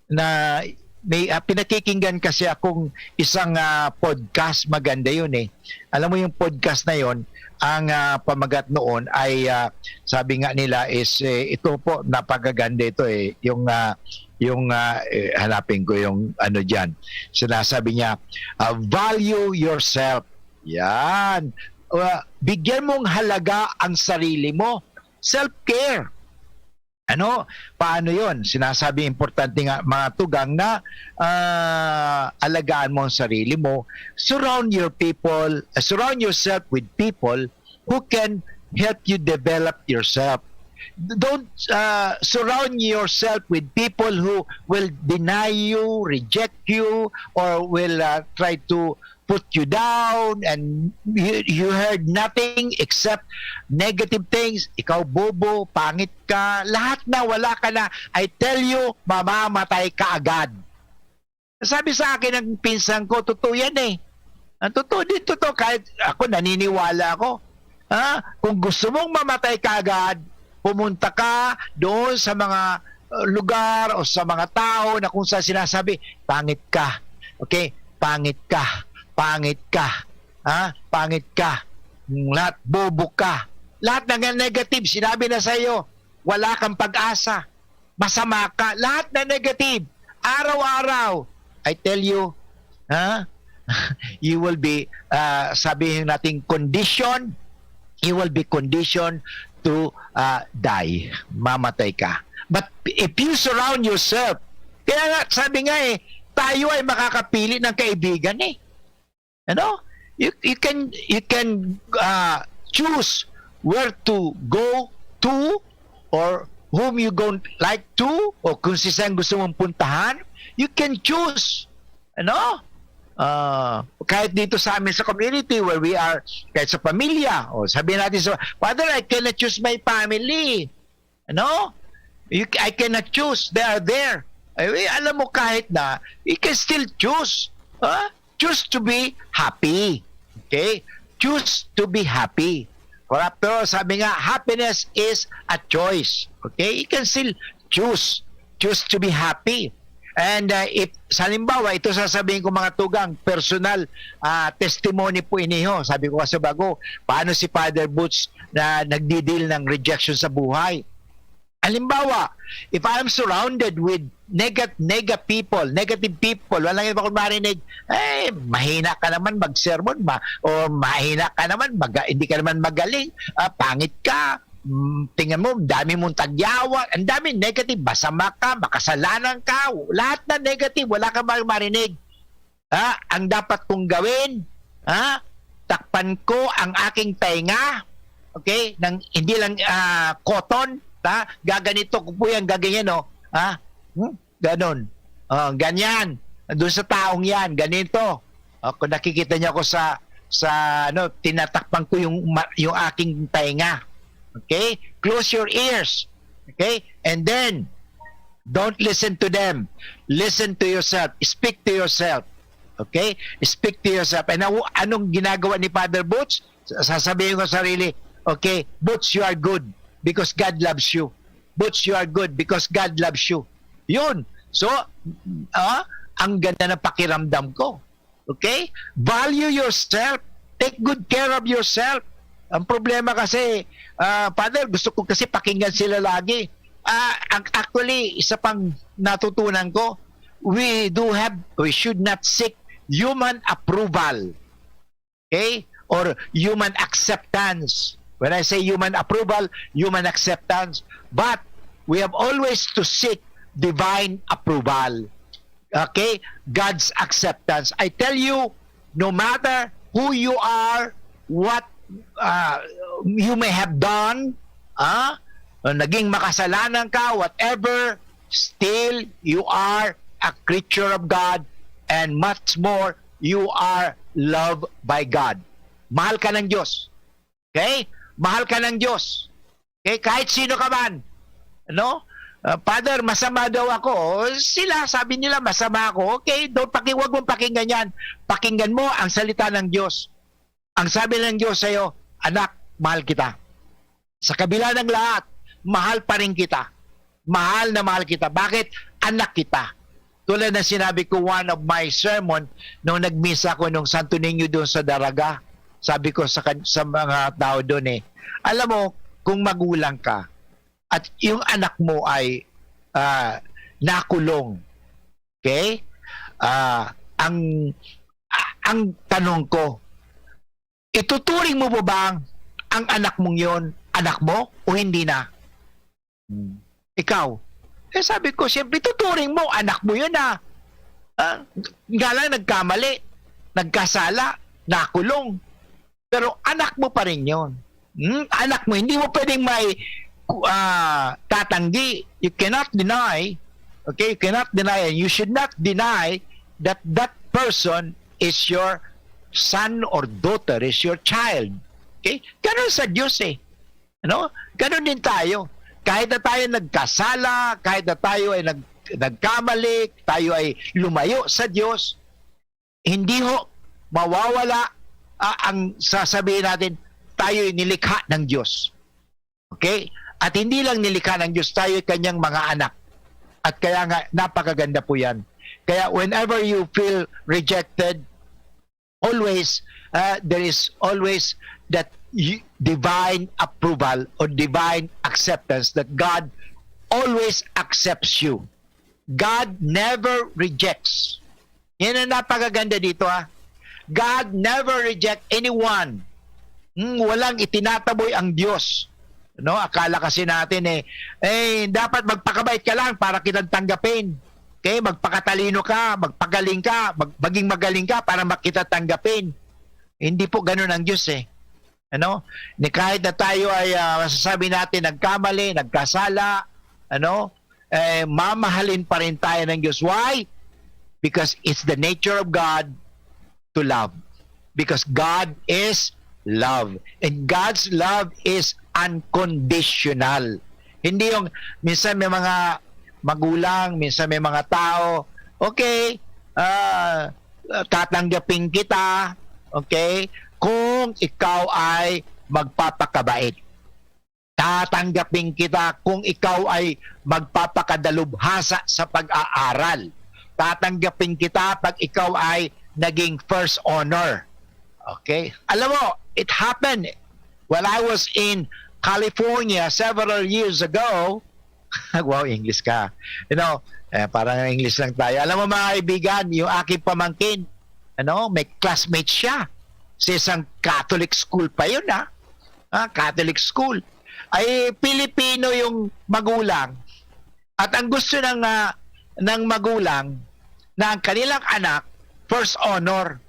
na may pinakikinggan kasi akong isang podcast, maganda yun eh. Alam mo yung podcast na yun, ang pamagat noon ay sabi nga nila is ito po, napakaganda ito eh, yung hanapin ko yung ano diyan. Sinasabi niya, value yourself. Yan. Bigyan mong halaga ang sarili mo. Self-care. Paano yon? Sinasabi importante nga mga tugang na alagaan mo ang sarili mo. Surround yourself with people who can help you develop yourself. Don't surround yourself with people who will deny you, reject you, or will try to put you down, and you heard nothing except negative things. Ikaw bobo, pangit ka, lahat na, wala ka na. I tell you, mamamatay ka agad. Sabi sa akin ng pinsan ko, totoo yan eh. Totoo din, totoo. Kahit ako, naniniwala ako. Kung gusto mong mamatay ka agad, pumunta ka doon sa mga lugar o sa mga tao na kung saan sinasabi, pangit ka. Okay? Pangit ka. Pangit ka. Pangit ka. Lahat, bobo ka. Lahat ng negative, sinabi na sa iyo, wala kang pag-asa. Masama ka. Lahat na negative. Araw-araw. I tell you, you will be, sabihin natin, conditioned. You will be conditioned to die. Mamatay ka. But if you surround yourself, kaya nga, sabi nga tayo ay makakapili ng kaibigan eh. You can choose where to go to, or whom you don't like to, o kung saan gusto mong puntahan. You can choose. Kahit dito sa amin sa community where we are, kahit sa pamilya, o sabihin natin sa Father, I cannot choose my family. I cannot choose. They are there. Alam mo, kahit na, you can still choose. Choose to be happy. Okay? Choose to be happy. For after all, sabi nga, happiness is a choice. Okay? You can still choose. Choose to be happy. And if, sa halimbawa, ito sasabihin ko mga tugang, personal testimony po iniho. Sabi ko kasi bago, paano si Father Butch na nagdi-deal ng rejection sa buhay. Halimbawa, if I am surrounded with negative people, walang iba kong marinig, mahina ka naman mag-sermon, o mahina ka naman, hindi ka naman magaling, pangit ka, tingnan mo, dami mong tagyawa, ang dami negative, masama ka, makasalanan ka, lahat na negative, wala ka marinig. Ang dapat kong gawin, takpan ko ang aking tainga, Okay? Hindi lang cotton, gaganito ko po yan, gaganyan, no? Ganon. Ganyan. Doon sa taong yan, ganito. Kung nakikita niyo ako sa tinatakpan ko yung aking tainga. Okay? Close your ears. Okay? And then, don't listen to them. Listen to yourself. Speak to yourself. Okay? Speak to yourself. And anong ginagawa ni Father Butch? Sasabihin ko sa sarili, okay, Butch, you are good because God loves you. Butch, you are good because God loves you. Yun. So, ang ganda ng pakiramdam ko. Okay? Value yourself. Take good care of yourself. Ang problema kasi, Father, gusto ko kasi pakinggan sila lagi. Actually, isa pang natutunan ko, we should not seek human approval. Okay? Or human acceptance. When I say human approval, human acceptance. But we have always to seek divine approval. Okay? God's acceptance. I tell you, no matter who you are, what you may have done, naging makasalanan ka, whatever, still you are a creature of God, and much more, you are loved by God. Mahal ka ng Diyos. Okay? Mahal ka ng Diyos. Okay? Kahit sino ka man. No? Father, masama daw ako. Sila, sabi nila, masama ako. Okay, huwag mong pakinggan yan. Pakinggan mo ang salita ng Diyos. Ang sabi ng Diyos sa'yo, anak, mahal kita. Sa kabila ng lahat, mahal pa rin kita. Mahal na mahal kita. Bakit? Anak kita. Tulad na sinabi ko, one of my sermon, nung nagmisa ko nung Santo Niño doon sa Daraga, sabi ko sa mga tao doon alam mo, kung magulang ka, at yung anak mo ay nakulong. Okay? Ang tanong ko, ituturing mo ba ang anak mong yon anak mo o hindi na? Ikaw? Sabi ko, siyempre tuturing mo, anak mo yun nga lang nagkamali, nagkasala, nakulong. Pero anak mo pa rin yun. Anak mo, hindi mo pwedeng may tatanggi. You cannot deny, okay, you cannot deny, and you should not deny that that person is your son or daughter, is your child. Okay? Ganon sa Diyos ano? Ganon din tayo. Kahit na tayo nagkasala, kahit na tayo ay nagkamali, tayo ay lumayo sa Diyos, hindi mawawala ang sasabihin natin, tayo ay nilikha ng Diyos. Okay? At hindi lang nilikha ng Diyos, tayo kanyang mga anak. At kaya nga, napakaganda po yan. Kaya whenever you feel rejected, always, there is always that divine approval or divine acceptance that God always accepts you. God never rejects. Yan ang napakaganda dito God never reject anyone. Walang itinataboy ang Diyos. No, akala kasi natin dapat magpakabait ka lang para kitang tanggapin. Okay, magpakatalino ka, magpagaling ka, maging magaling ka para makita tanggapin. Hindi po ganoon ang Diyos Ano? Kahit na tayo ay masasabi natin nagkamali, nagkasala, mamahalin pa rin tayo ng Diyos. Why? Because it's the nature of God to love. Because God is love. And God's love is unconditional. Hindi yung minsan may mga magulang, minsan may mga tao, okay, tatanggapin kita, okay, kung ikaw ay magpapakabait. Tatanggapin kita kung ikaw ay magpapakadalubhasa sa pag-aaral. Tatanggapin kita pag ikaw ay naging first honor. Okay? Alam mo, it happened when I was in California several years ago. Wow, English ka. Parang English lang tayo. Alam mo mga kaibigan, yung aking pamangkin, may classmate siya sa isang Catholic school pa yun Catholic school. Ay Pilipino yung magulang. At ang gusto ng magulang na ang kanilang anak first honor.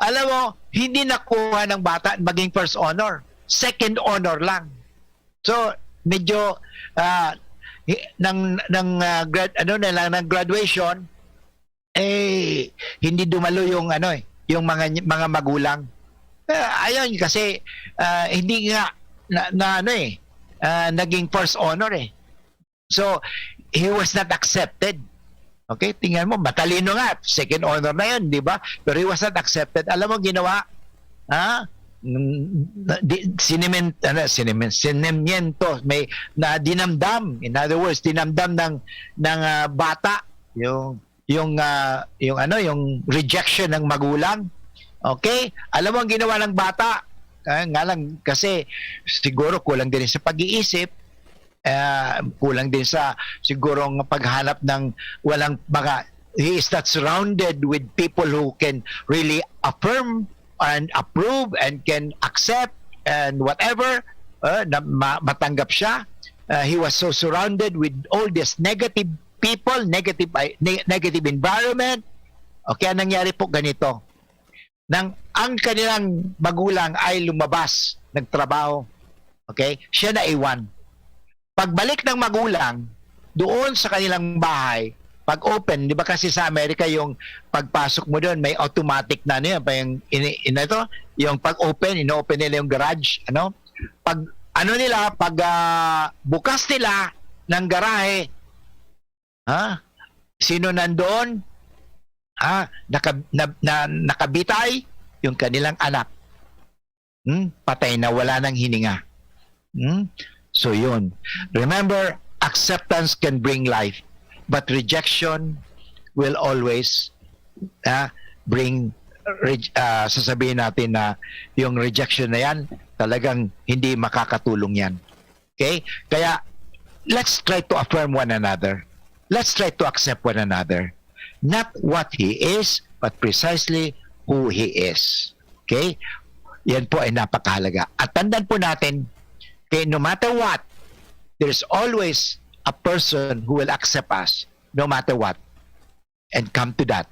Alam mo, hindi nakuha ng bata maging first honor. second honor lang. So medyo ng graduation hindi dumalo yung yung mga magulang. Ayun kasi hindi nga naging first honor eh. So he was not accepted. Okay, tingnan mo, matalino nga, second honor na yun, di ba? Pero he was not accepted. Alam mo ginawa? Sinemiento, may na dinamdam. In other words, dinamdam ng bata yung rejection ng magulang. Okay? Alam mo ang ginawa ng bata? Nga lang kasi siguro kulang din sa pag-iisip. Kulang din sa siguro ng paghanap ng walang mga, he is not surrounded with people who can really affirm and approve and can accept and whatever na matanggap siya. He was so surrounded with all these negative people, negative environment. Okay, ang nangyari po ganito, nang ang kanilang magulang ay lumabas, nagtrabaho, okay, siya na iwan. Pagbalik ng magulang doon sa kanilang bahay, pag open, di ba kasi sa Amerika yung pagpasok mo doon may automatic na yung pag open, ino-open nila yung garage, pag bukas nila ng garahe, sino nandoon? Nakabitay yung kanilang anak. Patay na, wala nang hininga. So yun. Remember, acceptance can bring life, but rejection will always bring sasabihin natin na yung rejection na yan, talagang hindi makakatulong yan. Okay? Kaya, let's try to affirm one another. Let's try to accept one another. Not what he is, but precisely who he is. Okay? Yan po ay napakahalaga. At tandaan po natin, okay, no matter what, there's always a person who will accept us, no matter what. And come to that.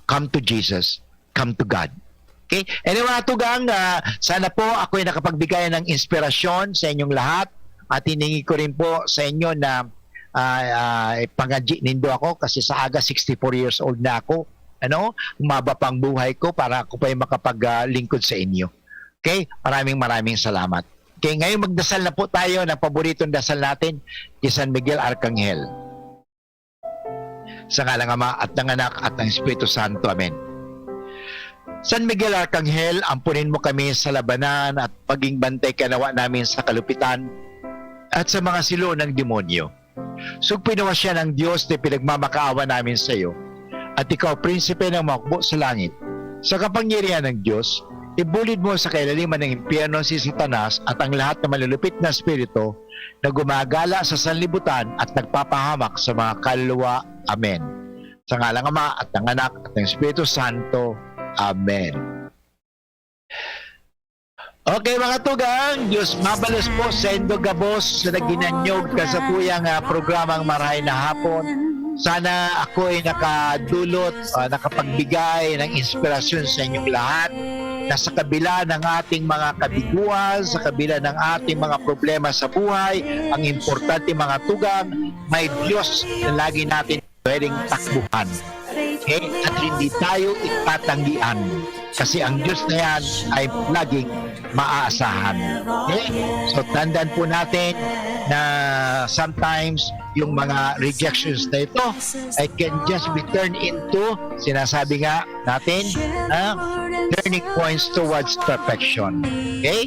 Come to Jesus. Come to God. Okay? Anyway, mga tugang, sana po ako'y nakapagbigay ng inspirasyon sa inyong lahat at hiningi ko rin po sa inyo na pangadji nindo ako kasi sa aga 64 years old na ako. Umaba pang buhay ko para ako pa makapaglingkod sa inyo. Okay? Maraming salamat. Okay, ngayon magdasal na po tayo ng paboritong dasal natin, kay San Miguel Arcangel. Sa ngalan ng Ama at ng Anak at ng Espiritu Santo. Amen. San Miguel Arcangel, ampunin mo kami sa labanan at paging bantay kanawa namin sa kalupitan at sa mga silo ng demonyo. Sugpinawa siya ng Diyos na pinagmamakaawa namin sa iyo. At ikaw, prinsipe ng makbo sa langit, sa kapangyarihan ng Diyos, ibulid mo sa kailaliman ng impyerno si Satanas at ang lahat na malulupit na espiritu na gumagala sa sanlibutan at nagpapahamak sa mga kaluluwa. Amen. Sa ngalang Ama at ng Anak at ng Espiritu Santo. Amen. Okay mga tugang, Diyos mabalos po sa Indo Gabos sa naginanyog kasapuyang programang Marahay na Hapon. Sana ako'y nakadulot, nakapagbigay ng inspirasyon sa inyong lahat na sa kabila ng ating mga kabiguan, sa kabila ng ating mga problema sa buhay, ang importante mga tugang, may Diyos na lagi natin pwedeng takbuhan. Okay? At hindi tayo itatanggian kasi ang Diyos na yan ay laging maaasahan. Okay? So tandaan po natin na sometimes yung mga rejections na ito I can just be turned into, sinasabi nga natin, turning points towards perfection. Okay?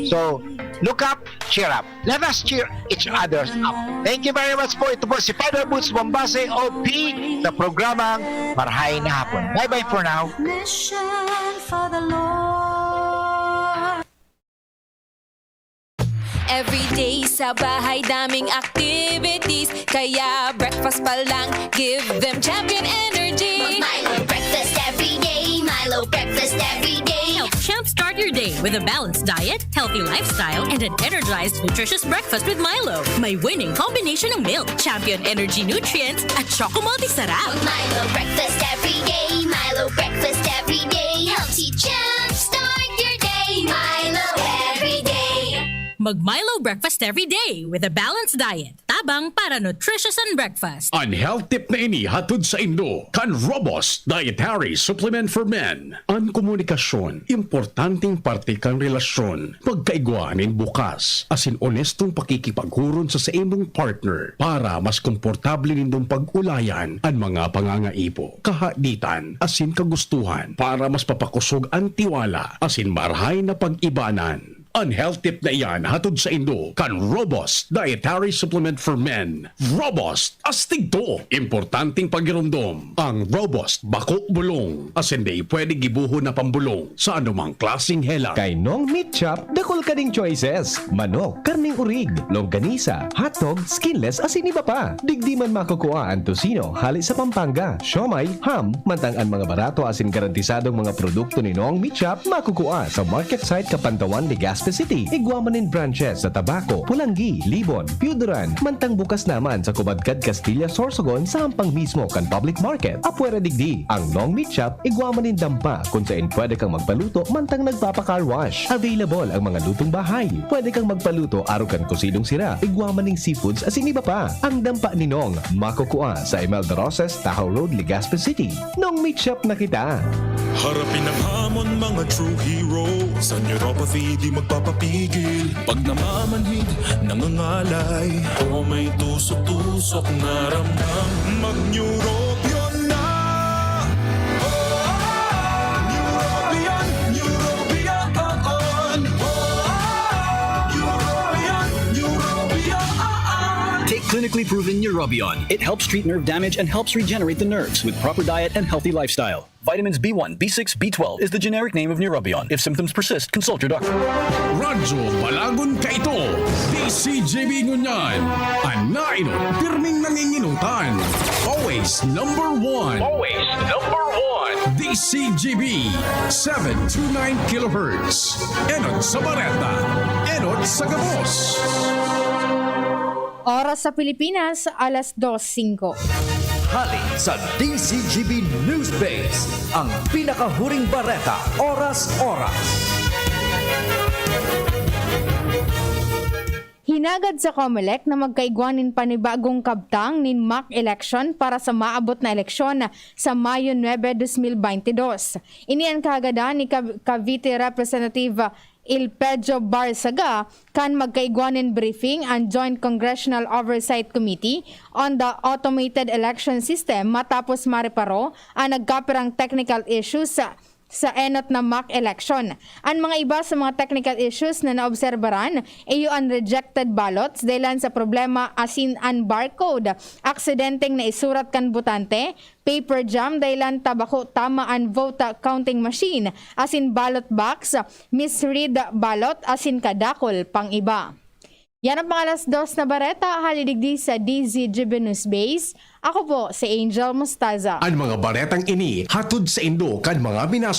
So, look up, cheer up. Let us cheer each other up. Thank you very much po. Ito po si Father Boots Bombase, OP, sa programang Marahay na Hapon. Bye-bye for now. For the Lord. Every day sa bahay daming activities, kaya breakfast pa lang give them champion energy. Milo breakfast every day, Milo breakfast every day. Help Champ start your day with a balanced diet, healthy lifestyle, and an energized, nutritious breakfast with Milo. May winning combination ng milk, champion energy nutrients, at Choco Multi-Sarap. Milo breakfast every day, Milo breakfast every day. Helps you jump start your day, Milo every day. Mag-Milo breakfast every day with a balanced diet. Tabang para nutritious and breakfast. Ang health tip na ini hatod sa Indo kan Robust Dietary Supplement for Men. Ang komunikasyon, importanteng parte kang relasyon. Pagkaigwanin bukas, asin honestong pakikipaghuron sa imong partner para mas komportable nindong pag-ulayan ang mga pangangaipo, kahaditan, asin kagustuhan para mas papakusog ang tiwala, asin marhay na pag-ibanan. Ang health tip na iyan hatod sa Indo kan Robust Dietary Supplement for Men. Robust astig to. Importanteng pagirumdom. Ang Robust bako bulong. Asin di pwede gibuho na pambulong sa anumang klaseng hela. Kay Nong Meat Shop, dakol ka ding choices. Manok, karning urig, longganisa, hotdog, skinless, asin iba pa. Digdi man makukuha ang tocino, hali sa Pampanga, siomay, ham, mantang ang mga barato asin garantisadong mga produkto ni Nong Meat Shop makukuha sa market site Kapantawan, Legazpi City. Igwamanin branches sa Tabaco, Pulangi, Libon, Piuduran, mantang bukas naman sa Kubadkad, Castilla, Sorsogon sa hampang mismo kan public market. Apuera digdi, ang Nong Meat Shop, igwamanin dampa kung saan pwede kang magpaluto mantang nagpapa-car wash. Available ang mga lutong bahay. Pwede kang magpaluto araw kan kusidong sira, igwamaning seafoods asin iba pa. Ang dampa ni Nong, makukuha sa Imelda Roses, Tahoe Road, Legazpi City. Nong Meat Shop na kita. Harapin ang hamon mga true hero. Sa neuropathy di magpapapigil. Pag namamanhid, nangangalay, o may tusok-tusok na ramdam, mag-neurobion na. Neurobion, Neurobion on. Neurobion. Take clinically proven Neurobion. It helps treat nerve damage and helps regenerate the nerves with proper diet and healthy lifestyle. Vitamins B1, B6, B12 is the generic name of Neurobion. If symptoms persist, consult your doctor. Radyo Balagon ka ito. DCJB ngunyan. Anaino, pirming nanginginutan. Always number one. Always number one. DCGB 729 kHz. Enot sa Bareta. Enot sa Gabos. Oras sa Pilipinas, alas 2:05. Hali sa DCGB News Base, ang pinakahuring bareta, oras-oras. Hinagad sa COMELEC na magkaigwanin panibagong kabtang nin mock election para sa maabot na eleksyon sa Mayo 9, 2022. Iniyan kaagadan ni Cavite Representative Ilpejo Barsaga kan magkaigwanin briefing ang Joint Congressional Oversight Committee on the Automated Election System matapos mareparo ang nagkapirang technical issues sa enot na mock election. Ang mga iba sa mga technical issues na naobserbaran ay yung rejected ballots dahilan sa problema asin ang barcode, aksidenteng na isurat kan butante, paper jam dahilan tabako tama ang vote counting machine, asin ballot box, misread ballot, asin kadakol pang iba. Yan ang pangalas 2 na bareta, halidigdi sa DZGB News Base. Ako po si Angel Mostaza. Ang mga baretang ini hatod sa Indo kan mga binaso